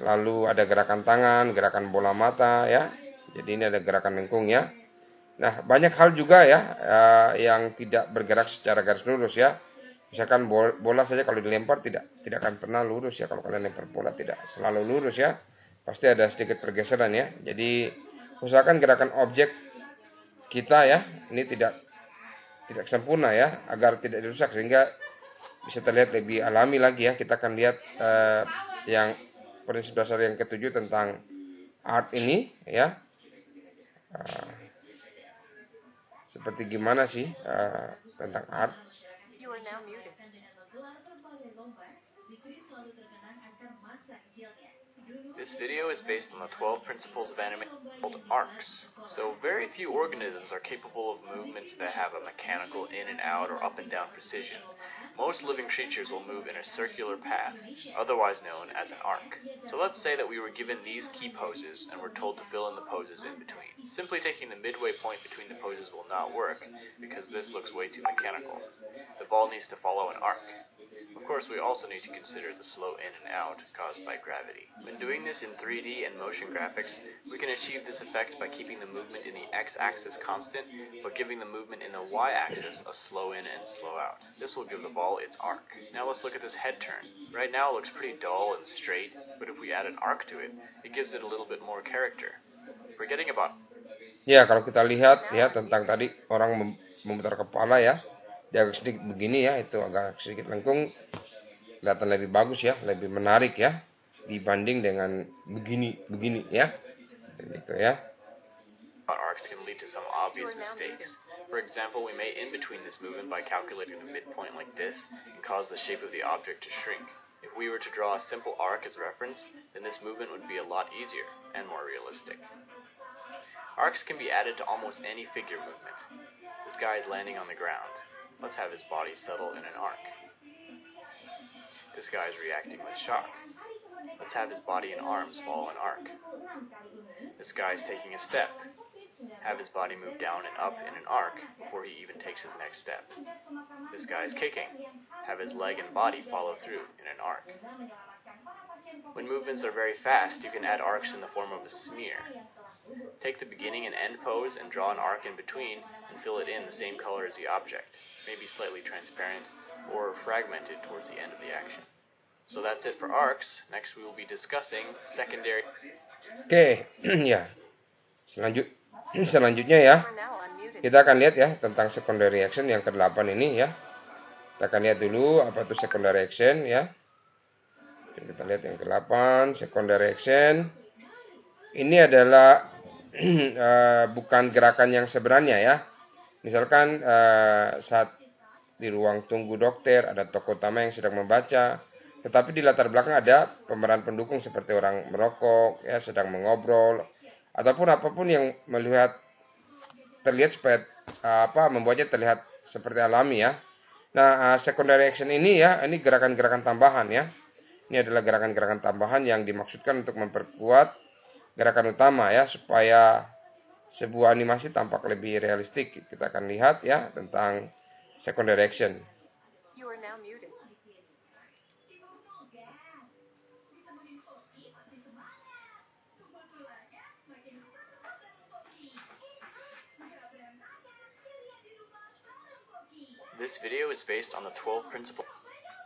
lalu ada gerakan tangan, gerakan bola mata ya. Jadi ini ada gerakan lengkung ya. Nah, banyak hal juga ya yang tidak bergerak secara garis lurus ya. Misalkan bola saja kalau dilempar tidak akan pernah lurus ya. Kalau kalian lempar bola tidak selalu lurus ya. Pasti ada sedikit pergeseran ya. Jadi usahakan gerakan objek kita ya ini tidak sempurna ya, agar tidak dirusak sehingga bisa terlihat lebih alami lagi ya. Kita akan lihat yang prinsip dasar yang ketujuh tentang art ini ya. Seperti gimana sih tentang art? This video is based on the 12 principles of animation called arcs. So very few organisms are capable of movements that have a mechanical in and out or up and down precision. Most living creatures will move in a circular path, otherwise known as an arc. So let's say that we were given these key poses and were told to fill in the poses in between. Simply taking the midway point between the poses will not work, because this looks way too mechanical. The ball needs to follow an arc. Of course, we also need to consider the slow in and out caused by gravity. When doing this in 3D and motion graphics, we can achieve this effect by keeping the movement in the x-axis constant, but giving the movement in the y-axis a slow in and slow out. This will give the ball its arc. Now let's look at this head turn. Right now it looks pretty dull and straight, but if we add an arc to it, it gives it a little bit more character. Forgetting about... Ya, kalau kita lihat ya tentang tadi orang memutar kepala ya, dia agak sedikit begini ya, itu agak sedikit lengkung, kelihatan lebih bagus ya, lebih menarik ya, dibanding dengan begini ya, gitu ya. Arcs can lead to some obvious mistakes. For example, we may in between this movement by calculating the midpoint like this and cause the shape of the object to shrink. If we were to draw a simple arc as reference, then this movement would be a lot easier and more realistic. Arcs can be added to almost any figure movement. This guy is landing on the ground. Let's have his body settle in an arc. This guy is reacting with shock. Let's have his body and arms follow an arc. This guy is taking a step. Have his body move down and up in an arc before he even takes his next step. This guy is kicking. Have his leg and body follow through in an arc. When movements are very fast, you can add arcs in the form of a smear. Take the beginning and end pose and draw an arc in between and fill it in the same color as the object, maybe slightly transparent or fragmented towards the end of the action. So that's it for arcs. Next we will be discussing secondary... Oke, ya. Selanjutnya ya, kita akan lihat ya tentang secondary action yang ke-8 ini ya. Kita akan lihat dulu apa itu secondary action ya. Kita lihat yang ke-8, secondary action. Ini adalah bukan gerakan yang sebenarnya ya. Misalkan saat di ruang tunggu dokter ada tokoh utama yang sedang membaca, tetapi di latar belakang ada pemeran pendukung seperti orang merokok ya, sedang mengobrol ataupun apapun yang terlihat supaya membuatnya terlihat seperti alami ya. Nah, secondary action ini ya, ini gerakan-gerakan tambahan ya. Ini adalah gerakan-gerakan tambahan yang dimaksudkan untuk memperkuat gerakan utama ya, supaya sebuah animasi tampak lebih realistik. Kita akan lihat ya tentang secondary action. This video is based on the 12 principles.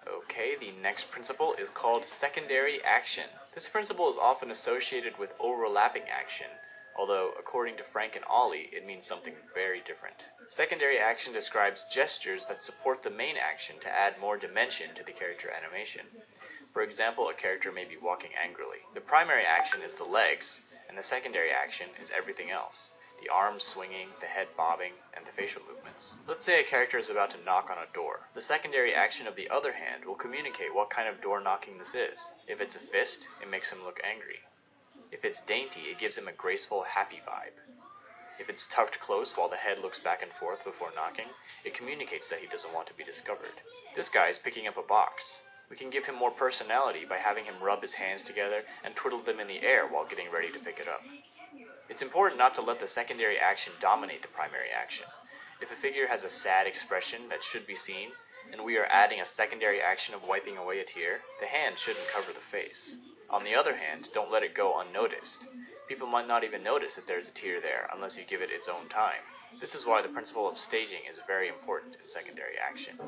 Okay, the next principle is called secondary action. This principle is often associated with overlapping action, although according to Frank and Ollie, it means something very different. Secondary action describes gestures that support the main action to add more dimension to the character animation. For example, a character may be walking angrily. The primary action is the legs, and the secondary action is everything else. The arms swinging, the head bobbing, and the facial movements. Let's say a character is about to knock on a door. The secondary action of the other hand will communicate what kind of door knocking this is. If it's a fist, it makes him look angry. If it's dainty, it gives him a graceful, happy vibe. If it's tucked close while the head looks back and forth before knocking, it communicates that he doesn't want to be discovered. This guy is picking up a box. We can give him more personality by having him rub his hands together and twiddle them in the air while getting ready to pick it up. It's important not to let the secondary action dominate the primary action. If a figure has a sad expression that should be seen, and we are adding a secondary action of wiping away a tear, the hand shouldn't cover the face. On the other hand, don't let it go unnoticed. People might not even notice that there's a tear there unless you give it its own time. This is why the principle of staging is very important in secondary action.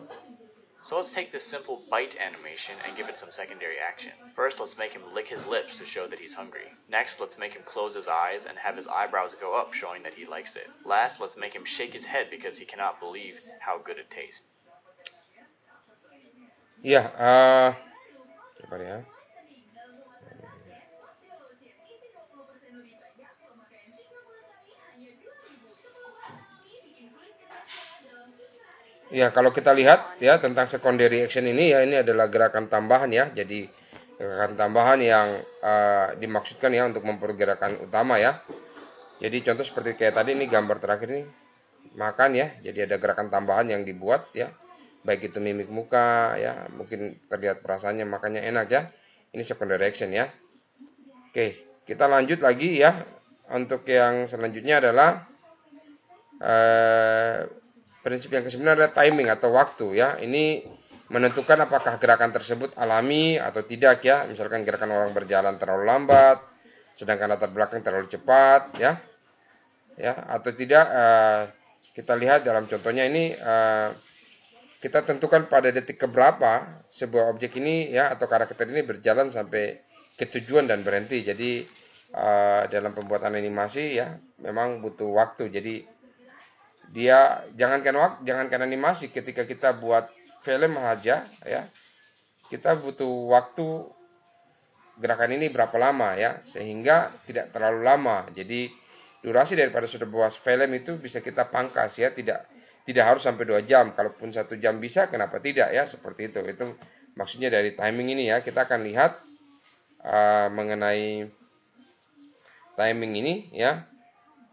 So let's take this simple bite animation and give it some secondary action. First, let's make him lick his lips to show that he's hungry. Next, let's make him close his eyes and have his eyebrows go up, showing that he likes it. Last, let's make him shake his head because he cannot believe how good it tastes. Ya, coba ya. Ya, kalau kita lihat ya tentang secondary action ini ya, ini adalah gerakan tambahan ya. Jadi gerakan tambahan yang dimaksudkan ya untuk mempergerakan utama ya. Jadi contoh seperti kayak tadi ini gambar terakhir ini makan ya. Jadi ada gerakan tambahan yang dibuat ya. Baik itu mimik muka ya, mungkin terlihat perasaannya makannya enak ya. Ini secondary action ya. Oke, kita lanjut lagi ya. Untuk yang selanjutnya adalah prinsip yang ke-9 adalah timing atau waktu ya. Ini menentukan apakah gerakan tersebut alami atau tidak ya. Misalkan gerakan orang berjalan terlalu lambat, sedangkan latar belakang terlalu cepat ya. Ya, atau tidak kita lihat dalam contohnya ini kita tentukan pada detik keberapa sebuah objek ini ya atau karakter ini berjalan sampai ke tujuan dan berhenti. Jadi dalam pembuatan animasi ya memang butuh waktu. Jadi dia jangankan animasi, ketika kita buat film aja ya kita butuh waktu gerakan ini berapa lama ya sehingga tidak terlalu lama. Jadi durasi daripada sebuah film itu bisa kita pangkas ya, tidak harus sampai 2 jam. Kalaupun 1 jam bisa, kenapa tidak ya, seperti itu. Itu maksudnya dari timing ini ya. Kita akan lihat mengenai timing ini ya.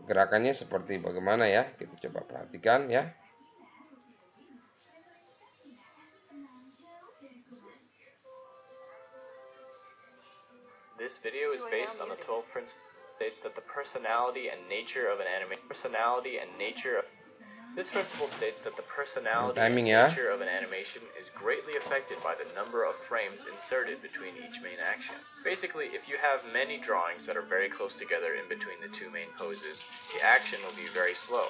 Gerakannya seperti bagaimana ya. Kita coba perhatikan ya. This video is based on the 12 principles states that the personality and nature of an animation This principle states that the personality and nature of an animation is greatly affected by the number of frames inserted between each main action. Basically, if you have many drawings that are very close together in between the 2 main poses, the action will be very slow.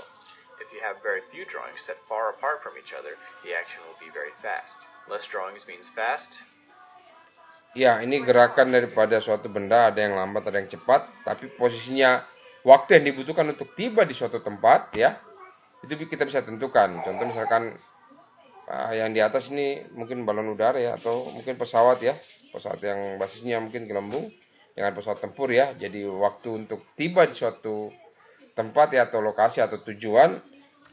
If you have very few drawings set far apart from each other, the action will be very fast. Less drawings means fast. Ya, ini gerakan daripada suatu benda, ada yang lambat, ada yang cepat, tapi posisinya waktu yang dibutuhkan untuk tiba di suatu tempat ya. Itu kita bisa tentukan. Contoh misalkan yang di atas ini mungkin balon udara ya, atau mungkin pesawat ya, pesawat yang basisnya mungkin gelembung dengan pesawat tempur ya. Jadi waktu untuk tiba di suatu tempat ya, atau lokasi atau tujuan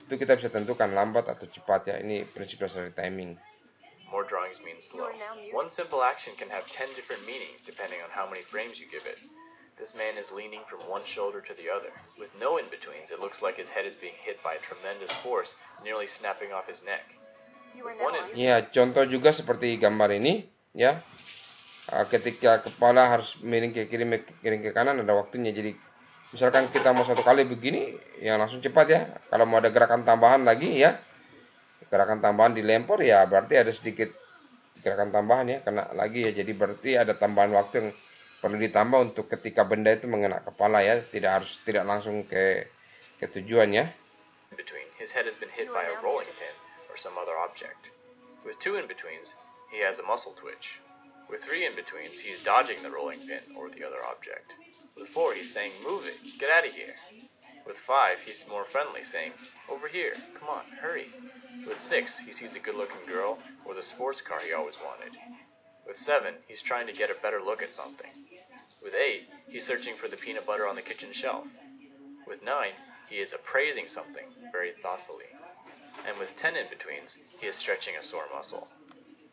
itu kita bisa tentukan lambat atau cepat ya. Ini prinsip dasar dari timing. More drawings means slow. One simple action can have 10 different meanings depending on how many frames you give it. This man is leaning from one shoulder to the other. With no in-betweens, it looks like his head is being hit by a tremendous force, nearly snapping off his neck. Ya, contoh juga seperti gambar ini, ya. Ketika kepala harus miring ke kiri, miring ke kanan, ada waktunya. Jadi, misalkan kita mau 1 kali begini, ya langsung cepat ya. Kalau mau ada gerakan tambahan lagi, ya. Gerakan tambahan dilempar, ya berarti ada sedikit gerakan tambahan ya, kena lagi ya. Jadi berarti ada tambahan waktu yang perlu ditambah untuk ketika benda itu mengena kepala ya, tidak langsung ke tujuan ya. In between, his head has been hit by a rolling pin or some other object. With 2 in-betweens, he has a muscle twitch. With 3 in-betweens, he's dodging the rolling pin or the other object. With 4, he's saying, "Move it, get out of here." With 5, he's more friendly, saying, "Over here, come on, hurry." With 6, he sees a good-looking girl or the sports car he always wanted. With 7, he's trying to get a better look at something. With 8, he's searching for the peanut butter on the kitchen shelf. With 9, he is appraising something very thoughtfully. And with 10 in-betweens, he is stretching a sore muscle.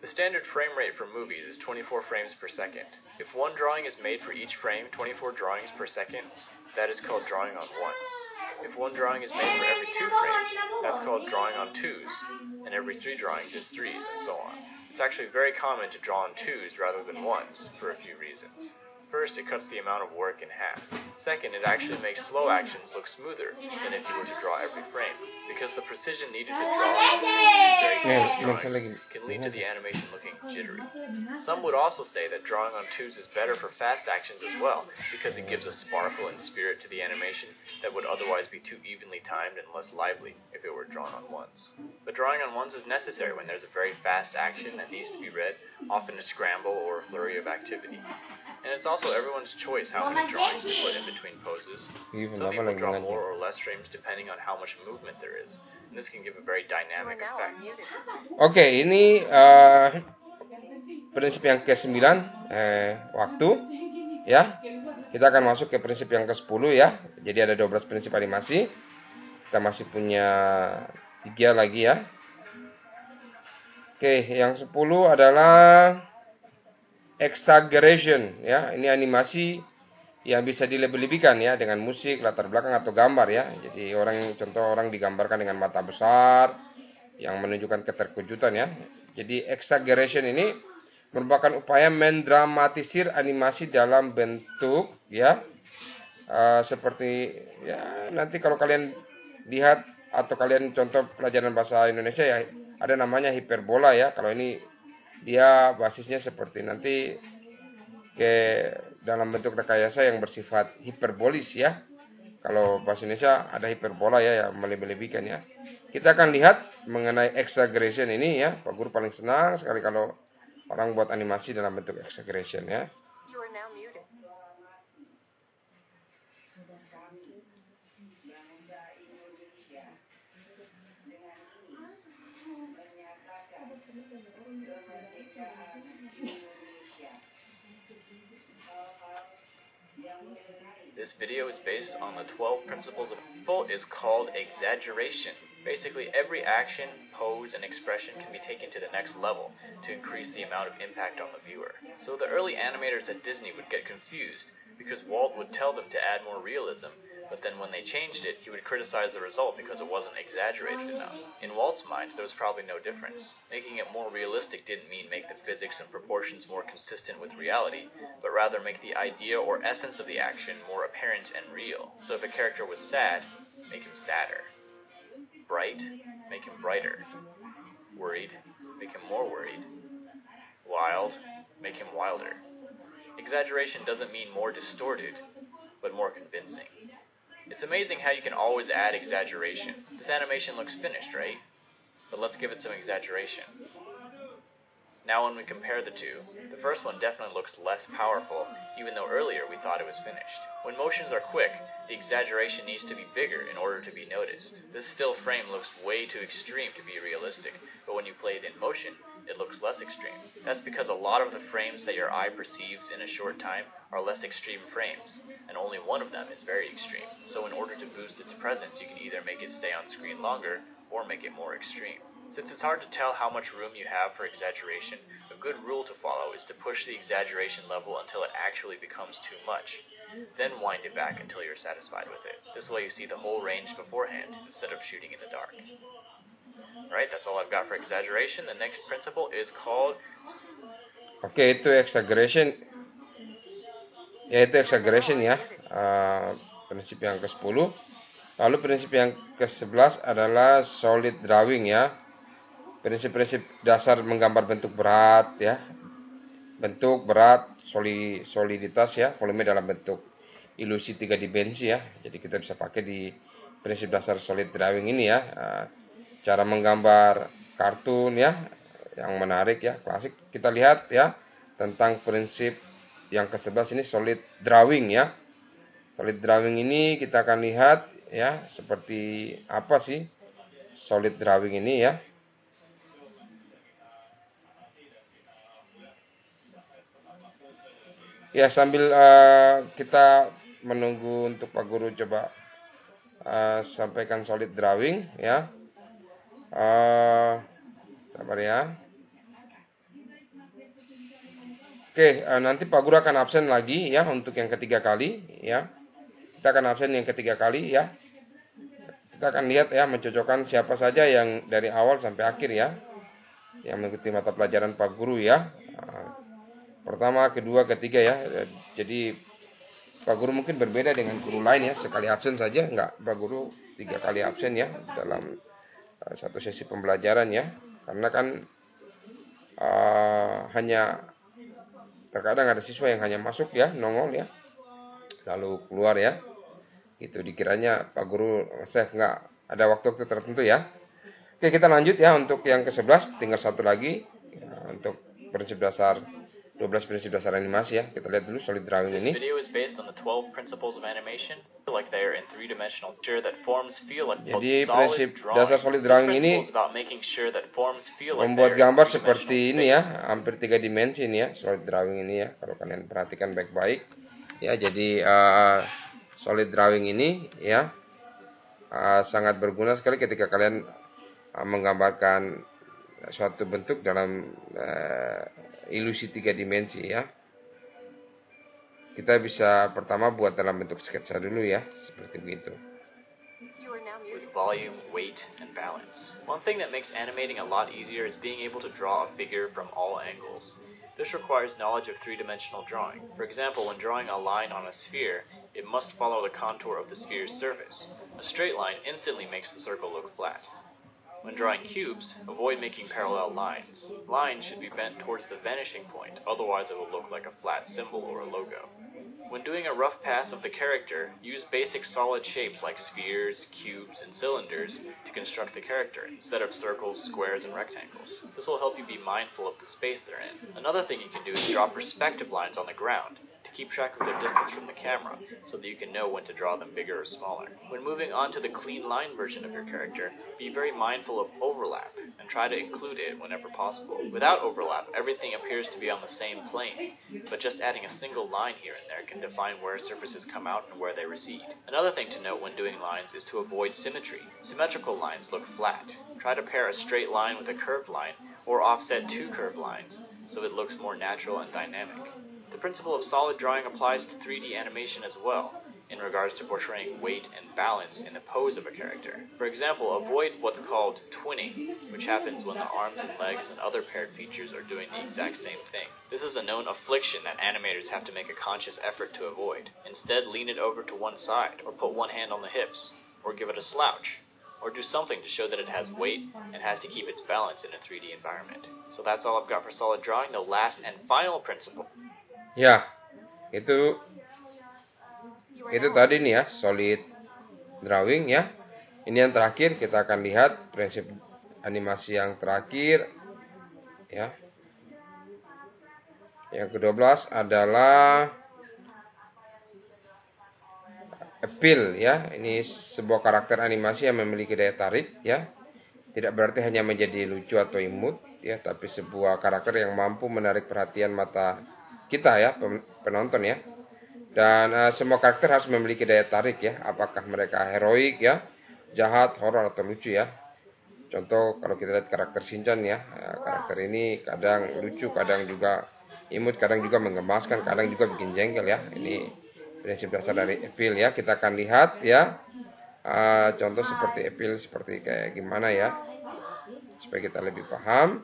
The standard frame rate for movies is 24 frames per second. If one drawing is made for each frame, 24 drawings per second, that is called drawing on ones. If one drawing is made for every 2 frames, that's called drawing on twos, and every 3 drawings is threes, and so on. It's actually very common to draw on twos rather than ones for a few reasons. First, it cuts the amount of work in half. Second, it actually makes slow actions look smoother than if you were to draw every frame, because the precision needed to draw and very close drawings can lead to the animation looking jittery. Some would also say that drawing on twos is better for fast actions as well, because it gives a sparkle and spirit to the animation that would otherwise be too evenly timed and less lively if it were drawn on ones. But drawing on ones is necessary when there's a very fast action that needs to be read, often a scramble or a flurry of activity. And it's also everyone's choice how many drawings to put in between poses. Some people draw more or less frames depending on how much movement there is. And this can give a very dynamic effect. Oke, ini prinsip yang ke-9, waktu. Ya, kita akan masuk ke prinsip yang ke-10 ya. Jadi ada 12 prinsip animasi. Kita masih punya 3 lagi ya. Oke, yang 10 adalah exaggeration ya. Ini animasi yang bisa dilebih-lebihkan ya dengan musik, latar belakang atau gambar ya. Jadi contoh orang digambarkan dengan mata besar yang menunjukkan keterkejutan ya. Jadi exaggeration ini merupakan upaya mendramatisir animasi dalam bentuk ya seperti ya nanti kalau kalian lihat atau kalian contoh pelajaran bahasa Indonesia ya ada namanya hiperbola ya. Kalau ini dia basisnya seperti nanti ke dalam bentuk rekayasa yang bersifat hiperbolis ya. Kalau bahasa Indonesia ada hiperbola ya yang melebih-lebihkan ya. Kita akan lihat mengenai exaggeration ini ya. Pak Guru paling senang sekali kalau orang buat animasi dalam bentuk exaggeration ya. This video is based on the 12 principles of people is called exaggeration. Basically, every action, pose, and expression can be taken to the next level to increase the amount of impact on the viewer. So the early animators at Disney would get confused because Walt would tell them to add more realism, but then when they changed it, he would criticize the result because it wasn't exaggerated enough. In Walt's mind, there was probably no difference. Making it more realistic didn't mean make the physics and proportions more consistent with reality, but rather make the idea or essence of the action more apparent and real. So if a character was sad, make him sadder. Bright, make him brighter. Worried, make him more worried. Wild, make him wilder. Exaggeration doesn't mean more distorted, but more convincing. It's amazing how you can always add exaggeration. This animation looks finished, right? But let's give it some exaggeration. Now when we compare the two, the first one definitely looks less powerful, even though earlier we thought it was finished. When motions are quick, the exaggeration needs to be bigger in order to be noticed. This still frame looks way too extreme to be realistic, but when you play it in motion, it looks less extreme. That's because a lot of the frames that your eye perceives in a short time are less extreme frames, and only one of them is very extreme. So in order to boost its presence, you can either make it stay on screen longer, or make it more extreme. Since it's hard to tell how much room you have for exaggeration, a good rule to follow is to push the exaggeration level until it actually becomes too much. Then wind it back until you're satisfied with it. This way you see the whole range beforehand instead of shooting in the dark. Alright, that's all I've got for exaggeration. The next principle is called... Oke, itu exaggeration. Ya, itu exaggeration ya. Prinsip yang ke-10. Lalu prinsip yang ke-11 adalah solid drawing ya. Prinsip-prinsip dasar menggambar bentuk berat ya. Bentuk berat, soliditas ya, volume dalam bentuk ilusi 3 dimensi ya. Jadi kita bisa pakai di prinsip dasar solid drawing ini ya. Cara menggambar kartun ya, yang menarik ya, klasik. Kita lihat ya tentang prinsip yang ke-11 ini solid drawing ya. Solid drawing ini kita akan lihat ya seperti apa sih solid drawing ini ya. Ya sambil kita menunggu untuk Pak Guru coba sampaikan solid drawing ya. Sabar ya. Oke, nanti Pak Guru akan absen lagi ya untuk yang ketiga kali ya. Kita akan absen yang ketiga kali ya. Kita akan lihat ya mencocokkan siapa saja yang dari awal sampai akhir ya. Yang mengikuti mata pelajaran Pak Guru ya. pertama, kedua, ketiga ya. Jadi Pak Guru mungkin berbeda dengan guru lain ya, sekali absen saja, enggak, Pak Guru 3 kali absen ya dalam satu sesi pembelajaran ya, karena kan hanya terkadang ada siswa yang hanya masuk ya, nongol ya, lalu keluar ya, itu dikiranya Pak Guru save, enggak, ada waktu-waktu tertentu ya. Oke, kita lanjut ya untuk yang ke-11, tinggal satu lagi ya, untuk prinsip dasar 12 prinsip dasar animasi ya. Kita lihat dulu solid drawing This ini. video is based on the 12 principles of animation, like they are in three-dimensional, sure that forms feel like both Jadi solid prinsip drawing. dasar solid This drawing principle ini is about making sure that forms feel like membuat they are in gambar three-dimensional seperti ini ya, space. hampir 3 dimensi ini ya, solid drawing ini ya, kalau kalian perhatikan baik-baik ya. Jadi solid drawing ini ya sangat berguna sekali ketika kalian menggambarkan suatu bentuk dalam ilusi 3 dimensi ya. Kita bisa pertama buat dalam bentuk sketsa dulu ya, seperti begitu. With volume, weight, and balance. One thing that makes animating a lot easier is being able to draw a figure from all angles. This requires knowledge of three-dimensional drawing. For example, when drawing a line on a sphere, it must follow the contour of the sphere's surface. A straight line instantly makes the circle look flat. When drawing cubes, avoid making parallel lines. Lines should be bent towards the vanishing point, otherwise it will look like a flat symbol or a logo. When doing a rough pass of the character, use basic solid shapes like spheres, cubes, and cylinders to construct the character, instead of circles, squares, and rectangles. This will help you be mindful of the space they're in. Another thing you can do is draw perspective lines on the ground, to keep track of their distance from the camera, so that you can know when to draw them bigger or smaller. When moving on to the clean line version of your character, be very mindful of overlap, and try to include it whenever possible. Without overlap, everything appears to be on the same plane, but just adding a single line here and there can define where surfaces come out and where they recede. Another thing to note when doing lines is to avoid symmetry. Symmetrical lines look flat. Try to pair a straight line with a curved line, or offset 2 curved lines, so it looks more natural and dynamic. The principle of solid drawing applies to 3D animation as well, in regards to portraying weight and balance in the pose of a character. For example, avoid what's called twinning, which happens when the arms and legs and other paired features are doing the exact same thing. This is a known affliction that animators have to make a conscious effort to avoid. Instead, lean it over to one side, or put one hand on the hips, or give it a slouch, or do something to show that it has weight and has to keep its balance in a 3D environment. So that's all I've got for solid drawing. The last and final principle. Ya, itu tadi nih ya, solid drawing ya. Ini yang terakhir, kita akan lihat prinsip animasi yang terakhir ya. Yang ke-12 adalah appeal ya. Ini sebuah karakter animasi yang memiliki daya tarik ya. Tidak berarti hanya menjadi lucu atau imut ya, tapi sebuah karakter yang mampu menarik perhatian mata kita ya, penonton ya. Dan semua karakter harus memiliki daya tarik ya, apakah mereka heroik ya, jahat, horor, atau lucu ya. Contoh kalau kita lihat karakter Shinchan ya, karakter ini kadang lucu, kadang juga imut, kadang juga menggemaskan, kadang juga bikin jengkel ya. Ini prinsip dasar dari appeal ya. Kita akan lihat ya, contoh seperti appeal seperti kayak gimana ya, supaya kita lebih paham.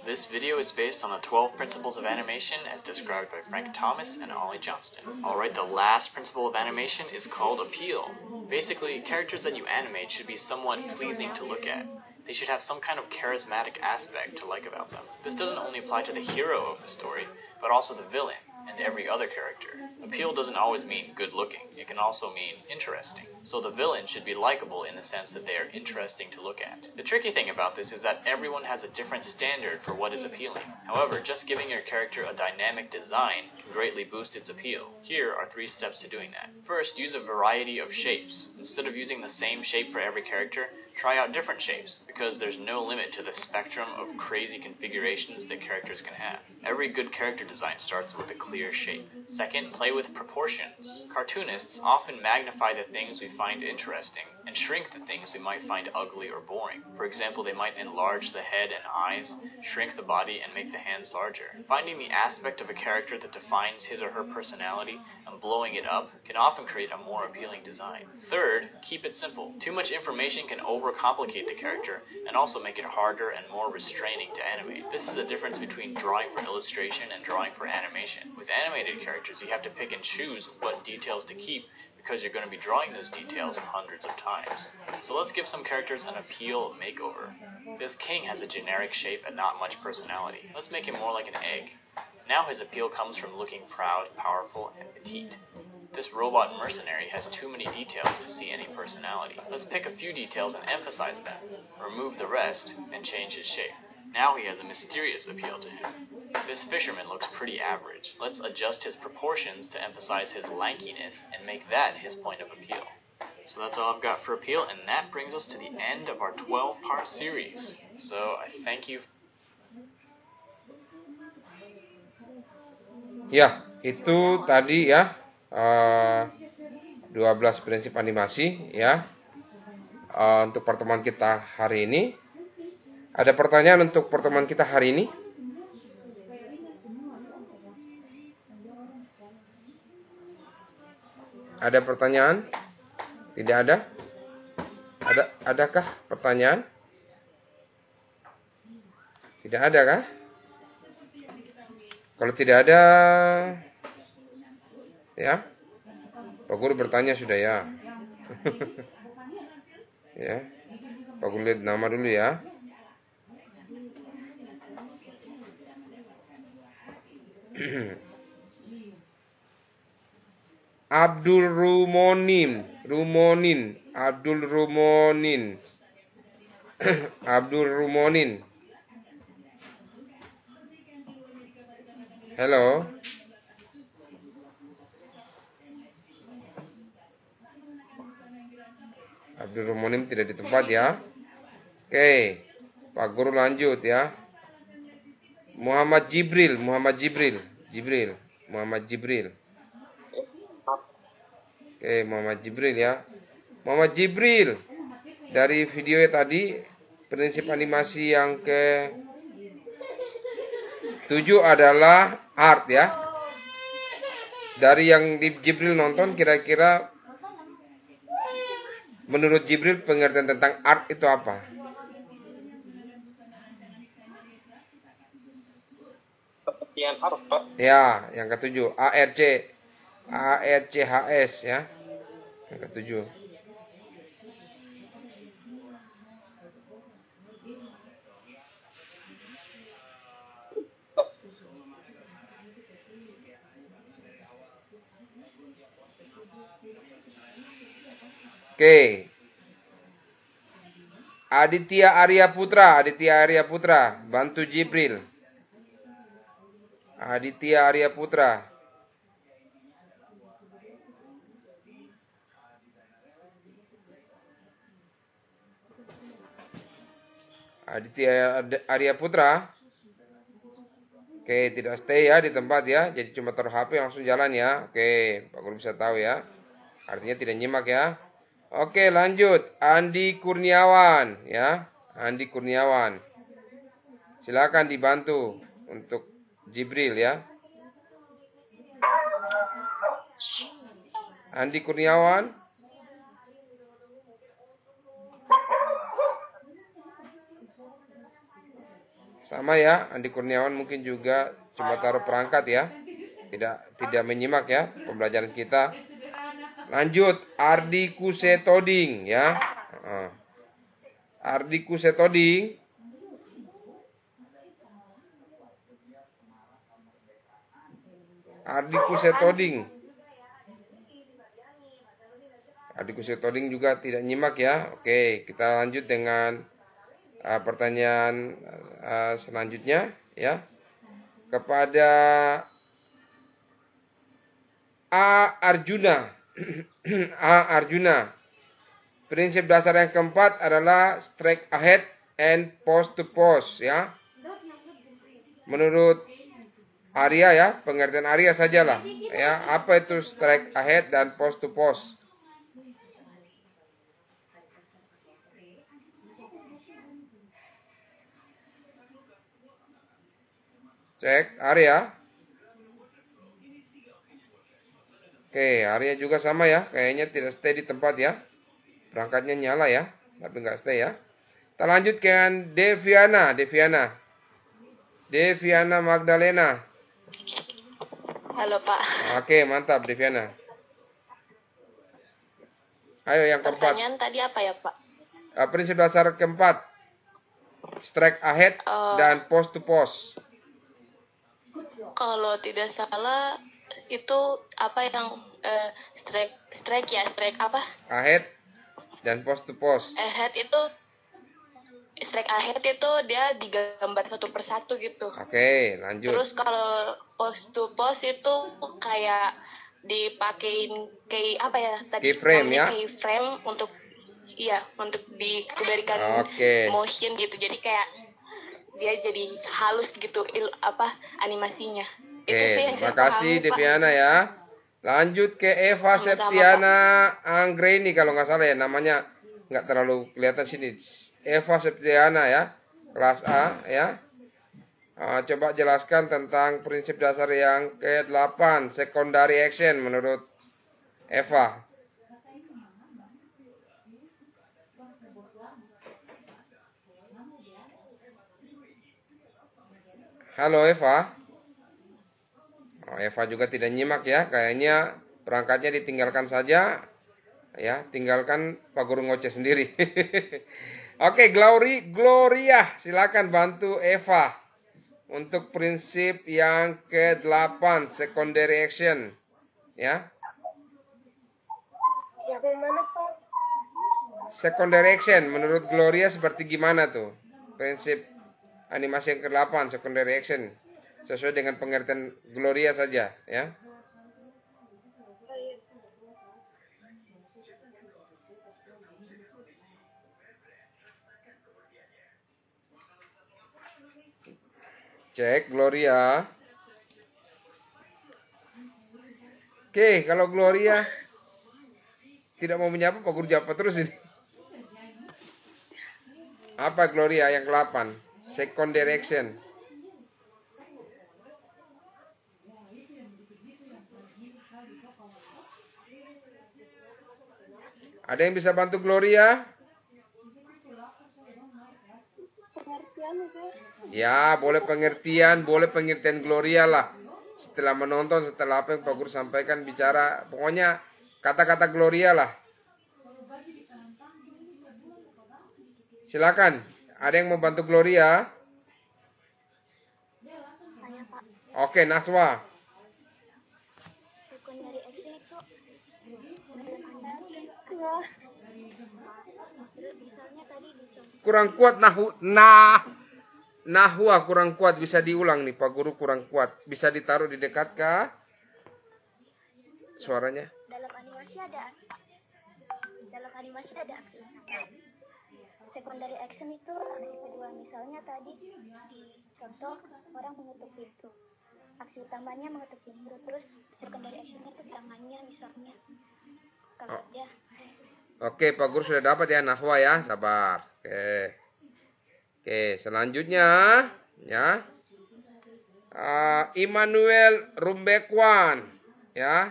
This video is based on the 12 principles of animation as described by Frank Thomas and Ollie Johnston. Alright, the last principle of animation is called appeal. Basically, characters that you animate should be somewhat pleasing to look at. They should have some kind of charismatic aspect to like about them. This doesn't only apply to the hero of the story, but also the villain and every other character. Appeal doesn't always mean good looking, it can also mean interesting. So the villain should be likable in the sense that they are interesting to look at. The tricky thing about this is that everyone has a different standard for what is appealing. However, just giving your character a dynamic design can greatly boost its appeal. Here are 3 steps to doing that. First, use a variety of shapes. Instead of using the same shape for every character, try out different shapes, because there's no limit to the spectrum of crazy configurations that characters can have. Every good character design starts with a clear shape. Second, play with proportions. Cartoonists often magnify the things we find interesting, and shrink the things we might find ugly or boring. For example, they might enlarge the head and eyes, shrink the body, and make the hands larger. Finding the aspect of a character that defines his or her personality, and and blowing it up can often create a more appealing design. Third, keep it simple. Too much information can overcomplicate the character and also make it harder and more restraining to animate. This is the difference between drawing for illustration and drawing for animation. With animated characters, you have to pick and choose what details to keep because you're going to be drawing those details hundreds of times. So let's give some characters an appeal makeover. This king has a generic shape and not much personality. Let's make him more like an egg. Now his appeal comes from looking proud, powerful, and petite. This robot mercenary has too many details to see any personality. Let's pick a few details and emphasize them, remove the rest, and change his shape. Now he has a mysterious appeal to him. This fisherman looks pretty average. Let's adjust his proportions to emphasize his lankiness and make that his point of appeal. So that's all I've got for appeal, and that brings us to the end of our 12-part series. So I thank you. Ya, itu tadi ya 12 prinsip animasi ya untuk pertemuan kita hari ini. Ada pertanyaan untuk pertemuan kita hari ini? Ada pertanyaan? Tidak ada? Adakah pertanyaan? Tidak ada kah? Kalau tidak ada, ya, Pak Guru bertanya sudah ya. Ya, Pak Guru lihat nama dulu ya. Abdul Rumonin, Abdul Rumonin. Halo. Abdul Rumonin tidak di tempat ya. Oke, Pak Guru lanjut ya. Muhammad Jibril. Oke, Muhammad Jibril ya. Muhammad Jibril, dari video tadi prinsip animasi yang ke-7 adalah art ya. Dari yang Jibril nonton, kira-kira menurut Jibril pengertian tentang art itu apa? Pengertian art, Pak. Ya, yang ke-7 ARCHS ya. Yang ke-7. Oke. Aditya Arya Putra, bantu Jibril. Aditya Arya Putra. Oke, tidak stay ya di tempat ya. Jadi cuma taruh HP langsung jalan ya. Oke, Pak Guru bisa tahu ya. Artinya tidak nyimak ya. Oke, lanjut. Andi Kurniawan ya. Andi Kurniawan. Silakan dibantu untuk Jibril ya. Andi Kurniawan. Sama ya, Andi Kurniawan mungkin juga cuma taruh perangkat ya. Tidak menyimak ya pembelajaran kita. Lanjut, Ardi Kusetoding ya. Ardi Kusetoding. Ardi Kusetoding juga tidak nyimak ya. Oke, kita lanjut dengan pertanyaan selanjutnya ya, kepada A Arjuna. A Arjuna. Prinsip dasar yang keempat adalah strike ahead and post to post ya. Menurut Arya ya, pengertian Arya sajalah ya, apa itu strike ahead dan post to post? Cek, Arya. Oke, Arya juga sama ya. Kayaknya tidak stay di tempat ya. Perangkatnya nyala ya, tapi nggak stay ya. Kita lanjut dengan Deviana. Deviana Magdalena. Halo Pak. Oke, mantap Deviana. Ayo yang keempat. Pertanyaan tadi apa ya Pak? Prinsip dasar keempat. Strike ahead dan post to post. Kalau tidak salah itu apa yang strike apa? Ahead dan post to post. Strike ahead itu dia digambar satu persatu gitu. Oke, lanjut. Terus kalau post to post itu kayak dipakein kayak apa ya tadi? Keyframe ya? Keyframe untuk diberikan motion gitu. Jadi kayak dia jadi halus gitu animasinya. Oke, makasih Deviana ya. Lanjut ke Eva Septiana Anggreni kalau nggak salah ya namanya, nggak terlalu kelihatan sini. Eva Septiana ya, kelas A ya. Coba jelaskan tentang prinsip dasar yang ke-8, secondary action menurut Eva. Halo Eva. Eva juga tidak nyimak ya, kayaknya perangkatnya ditinggalkan saja. Ya, tinggalkan Pak Guru ngoceh sendiri. Oke, Gloria, silakan bantu Eva untuk prinsip yang ke-8, secondary action. Ya. Yang mana Pak? Secondary action menurut Gloria seperti gimana tuh? Prinsip animasi yang ke-8, secondary action. Sesuai dengan pengertian Gloria saja, ya. Cek Gloria. Oke, kalau Gloria tidak mau menyapa, Pak Guru jawab terus ini. Apa Gloria yang ke-8? Secondary action. Ada yang bisa bantu Gloria? Ya, boleh pengertian Gloria lah. Setelah menonton, setelah apa yang Pak Guru sampaikan, bicara, pokoknya kata-kata Gloria lah. Silakan, ada yang mau bantu Gloria? Oke, Naswa. Kurang kuat nahwa kurang kuat, bisa diulang nih Pak Guru, kurang kuat. Bisa ditaruh di dekat kah? Suaranya. Dalam animasi ada aksi. Secondary action itu aksi kedua. Misalnya tadi di contoh orang mengetuk pintu. Aksi utamanya mengetuk pintu, terus secondary actionnya itu tangannya misalnya. Kalau dia. Oke, Pak Guru sudah dapat ya nahwa ya, sabar. Oke, selanjutnya ya. Immanuel Rumbekwan ya.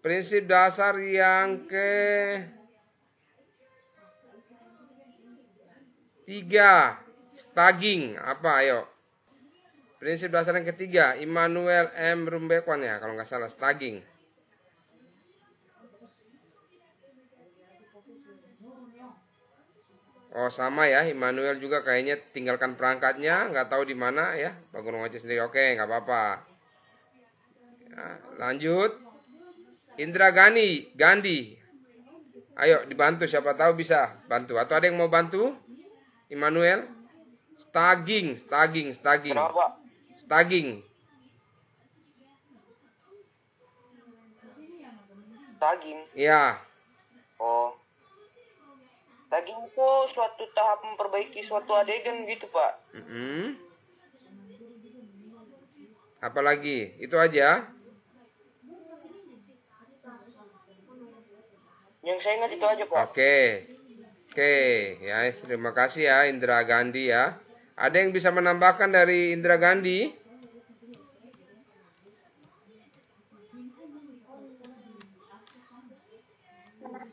Prinsip dasar yang ke-3, staging. Apa ayo? Prinsip dasar yang ketiga, Immanuel M. Rumbekwan ya, kalau nggak salah, staging. Oh sama ya, Immanuel juga kayaknya tinggalkan perangkatnya, nggak tahu di mana ya, Pak Guru ngoceh sendiri. Oke, nggak apa-apa. Ya, lanjut, Indra Gandhi. Ayo dibantu, siapa tahu bisa bantu. Atau ada yang mau bantu? Immanuel? Staging. Kenapa? Staging. Ya. Oh. Staging itu suatu tahap memperbaiki suatu adegan gitu, Pak. Apalagi? Itu aja? Yang saya ingat itu aja, Pak. Oke, ya terima kasih ya Indra Gandhi ya. Ada yang bisa menambahkan dari Indra Gandhi?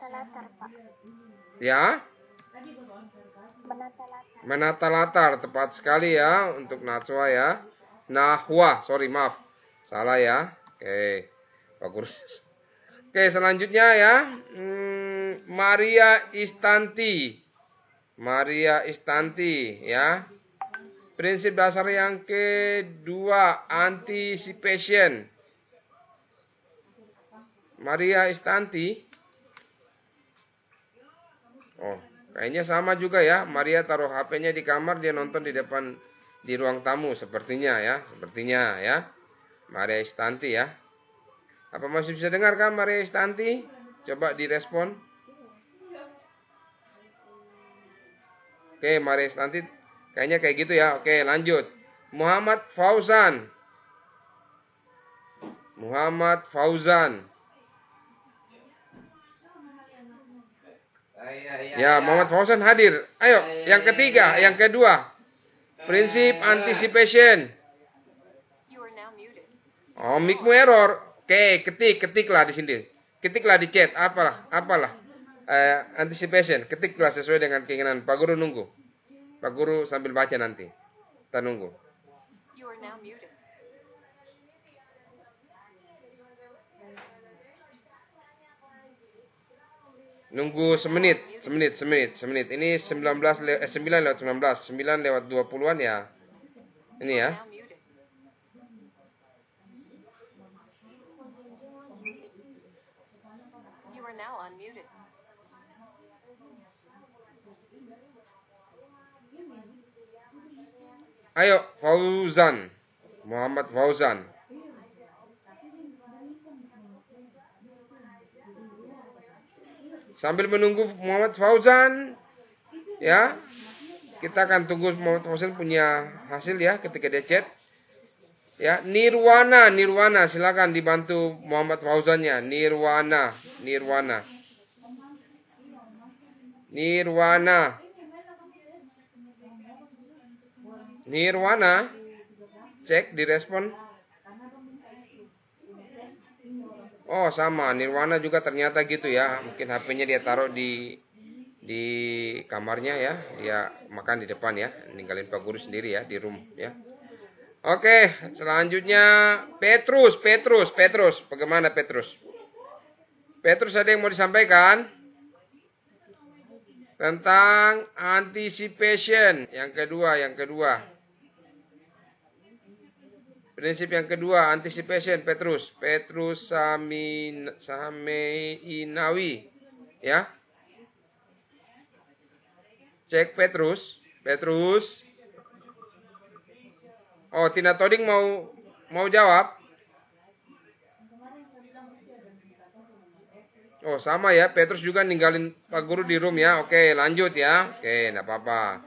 Menata latar, Pak. Ya, Menata latar. menata latar, tepat sekali ya untuk Najwa ya. Nahwa, sorry maaf, salah ya. Oke, Pak Guru. Oke, selanjutnya ya, Maria Istanti. Maria Istanti ya. Prinsip dasar yang kedua, anticipation. Maria Istanti. Oh, kayaknya sama juga ya. Maria taruh HP-nya di kamar, dia nonton di depan di ruang tamu sepertinya ya. Sepertinya ya. Maria Istanti ya. Apa masih bisa dengar kan Maria Istanti? Coba direspon. Oke, Maria Istanti kayaknya kayak gitu ya. Oke, lanjut. Muhammad Fauzan. Muhammad Fauzan. Ya, Muhammad Fauzan hadir. Ayo, yang ketiga, yang kedua. Prinsip anticipation. Oh, mic-mu error. Oke, ketiklah di sini. Ketiklah di chat, apalah. Anticipation, ketiklah sesuai dengan keinginan. Pak Guru nunggu. Pak Guru sambil baca nanti. Kita nunggu. Nunggu semenit. Ini 9 lewat 19, 9 lewat 20-an ya. Ini ya. Ayo, Fauzan. Muhammad Fauzan. Sambil menunggu Muhammad Fauzan, ya, kita akan tunggu Muhammad Fauzan punya hasil ya ketika dia chat. Ya, Nirwana, silakan dibantu Muhammad Fauzannya. Nirwana. Cek direspon. Oh, sama. Nirwana juga ternyata gitu ya. Mungkin HP-nya dia taruh di kamarnya ya. Dia makan di depan ya. Ninggalin Pak Guru sendiri ya di room ya. Oke, selanjutnya Petrus. Bagaimana Petrus? Petrus ada yang mau disampaikan? Tentang anticipation. Yang kedua. Prinsip yang kedua, anticipation, Petrus Sameinawi, ya. Cek Petrus. Oh, Tina Toding mau jawab? Oh, sama ya, Petrus juga ninggalin Pak Guru di room ya. Oke, lanjut ya. Oke, enggak apa-apa.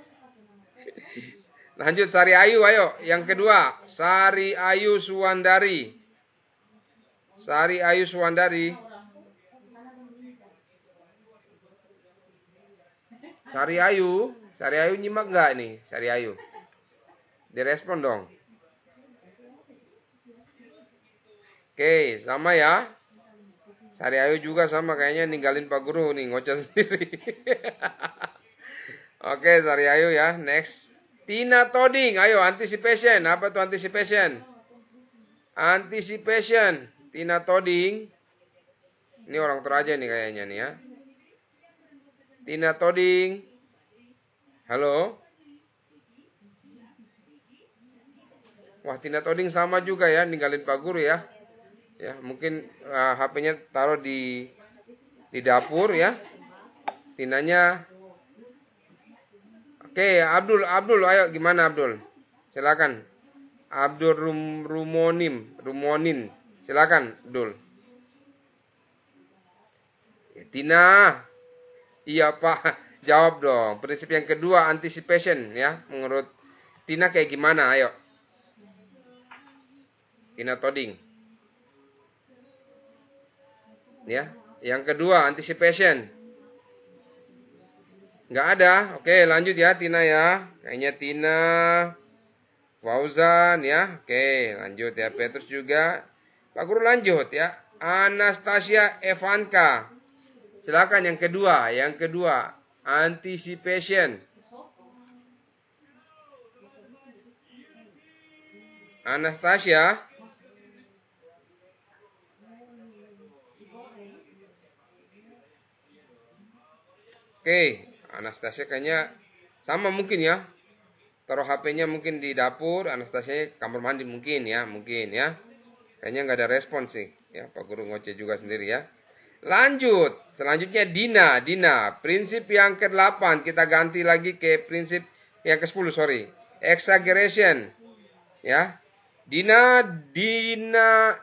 Lanjut Sari Ayu, ayo. Yang kedua, Sari Ayu Suwandari. Sari Ayu nyimak nggak nih? Sari Ayu. Direspon dong. Oke, sama ya. Sari Ayu juga sama kayaknya ninggalin Pak Guru nih, ngoceh sendiri. Oke, Sari Ayu ya, next. Tina Toding, ayo anticipation. Apa tuh anticipation? Tina Toding. Ini orang Toraja nih kayaknya nih ya. Tina Toding. Halo. Wah, Tina Toding sama juga ya, ninggalin Pak Guru ya. Ya, mungkin HP-nya taruh di dapur ya. Tinanya. Oke, Abdul, ayo gimana Abdul? Silakan. Abdul Rumonin. Silakan, Abdul. Ya, Tina. Iya, Pak. Jawab dong. Prinsip yang kedua anticipation ya. Menurut Tina kayak gimana? Ayo. Tina Toding. Ya, yang kedua anticipation. Nggak ada. Oke, lanjut ya Tina ya. Kayaknya Tina Fauzan ya. Oke, lanjut ya. Petrus juga. Pak Guru lanjut ya. Anastasia Evanka. Silakan yang kedua. Anticipation. Anastasia. Oke, Anastasia kayaknya sama mungkin ya. Taruh HP-nya mungkin di dapur, Anastasia kamar mandi mungkin ya. Kayaknya nggak ada respon sih. Ya, Pak Guru ngoceh juga sendiri ya. Lanjut, selanjutnya Dina. Prinsip yang ke-8 kita ganti lagi ke prinsip yang ke-10, sorry. Exaggeration. Ya. Dina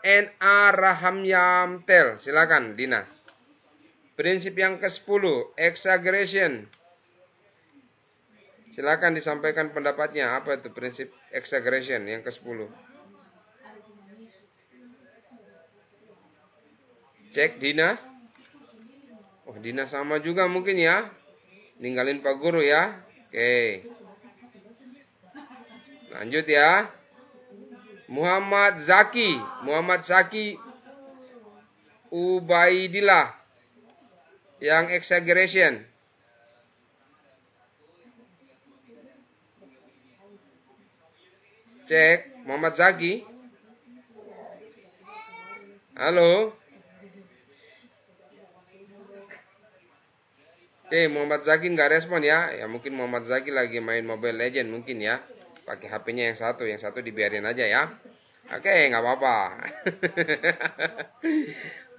N.A. Rahamyamtel. Silakan Dina. Prinsip yang ke-10, exaggeration. Silakan disampaikan pendapatnya. Apa itu prinsip exaggeration yang ke-10? Cek Dina. Oh, Dina sama juga mungkin ya. Ninggalin Pak Guru ya. Oke. Lanjut ya. Muhammad Zaki Ubaidillah. Yang exaggeration. Cek Muhammad Zaki. Halo. Oke, Muhammad Zaki nggak respon ya. Ya mungkin Muhammad Zaki lagi main Mobile Legend mungkin ya. Pakai HP-nya yang satu dibiarin aja ya. Oke, nggak apa-apa.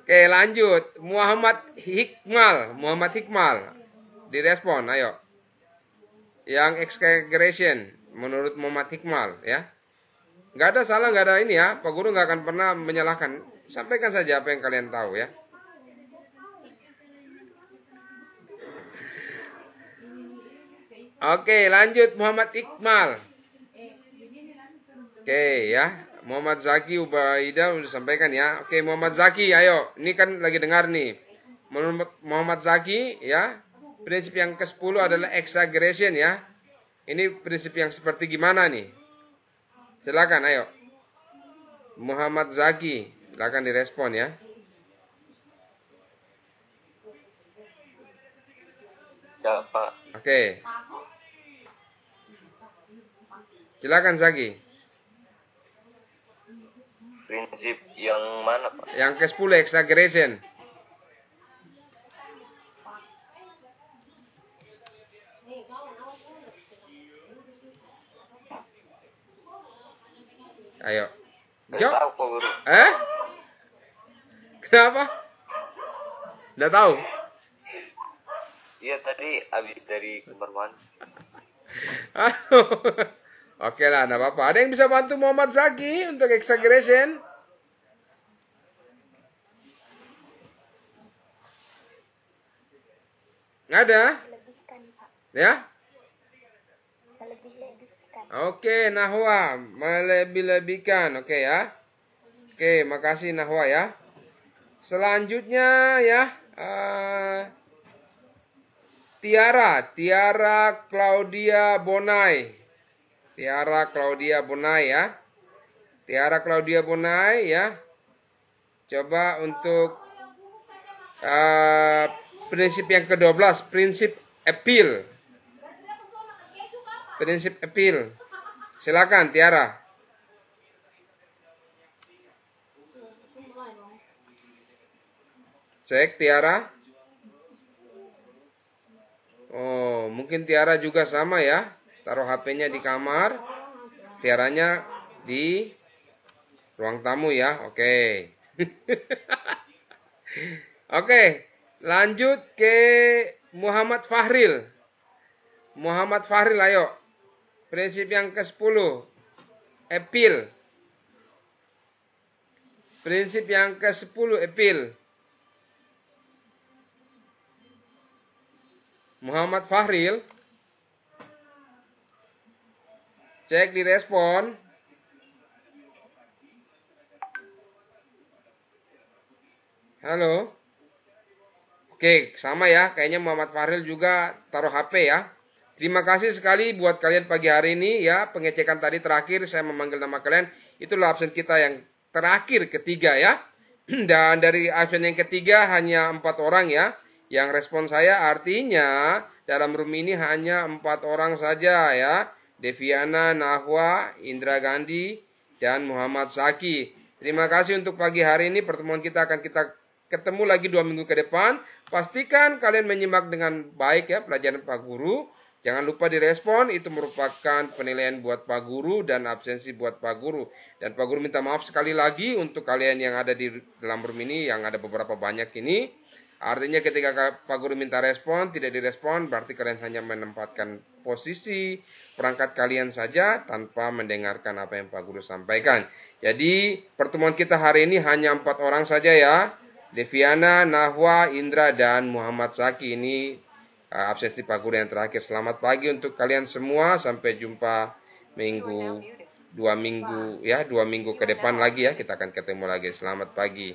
Oke, lanjut. Muhammad Hikmal. Direspon, ayo. Yang exaggeration menurut Muhammad Hikmal ya. Nggak ada salah, nggak ada ini ya. Pak Guru nggak akan pernah menyalahkan. Sampaikan saja apa yang kalian tahu ya. Oke, lanjut Muhammad Iqmal. Oke ya. Muhammad Zaki Ubaidah udah sampaikan ya. Oke, Muhammad Zaki, ayo. Ini kan lagi dengar nih. Menurut Muhammad Zaki ya, prinsip yang ke-10 adalah exaggeration ya. Ini prinsip yang seperti gimana nih? Silakan, ayo. Muhammad Zaki, silakan direspon ya. Ya, Pak. Oke. Silakan Zaki. Prinsip yang mana, Pak? Yang ke-10 exaggeration. Ayo. Nggak tahu, Pak Guru. Kenapa? Nggak tahu. Iya, tadi habis dari kamar mandi. Aduh. Oke lah, nggak apa-apa. Ada yang bisa bantu Muhammad Zaki untuk exaggeration? Nggak ada? Melebihkan, Pak. Ya? Melebih-lebihkan. Oke, Nahwa. Melebih-lebihkan. Oke ya. Oke, makasih Nahwa ya. Selanjutnya ya. Tiara Claudia Bonai. Tiara Claudia Bonai ya. Coba untuk prinsip yang ke-12, prinsip appeal. Silakan Tiara. Cek Tiara. Oh, mungkin Tiara juga sama ya. Taruh HP-nya di kamar. Tiaranya di ruang tamu ya. Oke. Oke, lanjut ke Muhammad Fahril. Ayo. Prinsip yang ke-10. Appeal. Prinsip yang ke-10 appeal. Muhammad Fahril. Cek di respon. Halo. Oke, sama ya. Kayaknya Muhammad Fahril juga taruh HP ya. Terima kasih sekali buat kalian pagi hari ini ya. Pengecekan tadi terakhir saya memanggil nama kalian. Itulah absen kita yang terakhir ketiga ya. Dan dari absen yang ketiga hanya 4 orang ya. Yang respon saya artinya dalam room ini hanya 4 orang saja ya. Deviana, Nahwa, Indra Gandhi, dan Muhammad Saki. Terima kasih untuk pagi hari ini. Pertemuan kita akan kita ketemu lagi 2 minggu ke depan. Pastikan kalian menyimak dengan baik ya pelajaran Pak Guru. Jangan lupa direspon, itu merupakan penilaian buat Pak Guru dan absensi buat Pak Guru. Dan Pak Guru minta maaf sekali lagi untuk kalian yang ada di dalam room ini, yang ada beberapa banyak ini. Artinya ketika Pak Guru minta respon, tidak direspon, berarti kalian hanya menempatkan posisi perangkat kalian saja tanpa mendengarkan apa yang Pak Guru sampaikan. Jadi pertemuan kita hari ini hanya 4 orang saja ya. Deviana, Nahwa, Indra, dan Muhammad Saki. Ini absensi Pak Guru yang terakhir. Selamat pagi untuk kalian semua. Sampai jumpa 2 minggu ke depan lagi ya. Kita akan ketemu lagi. Selamat pagi.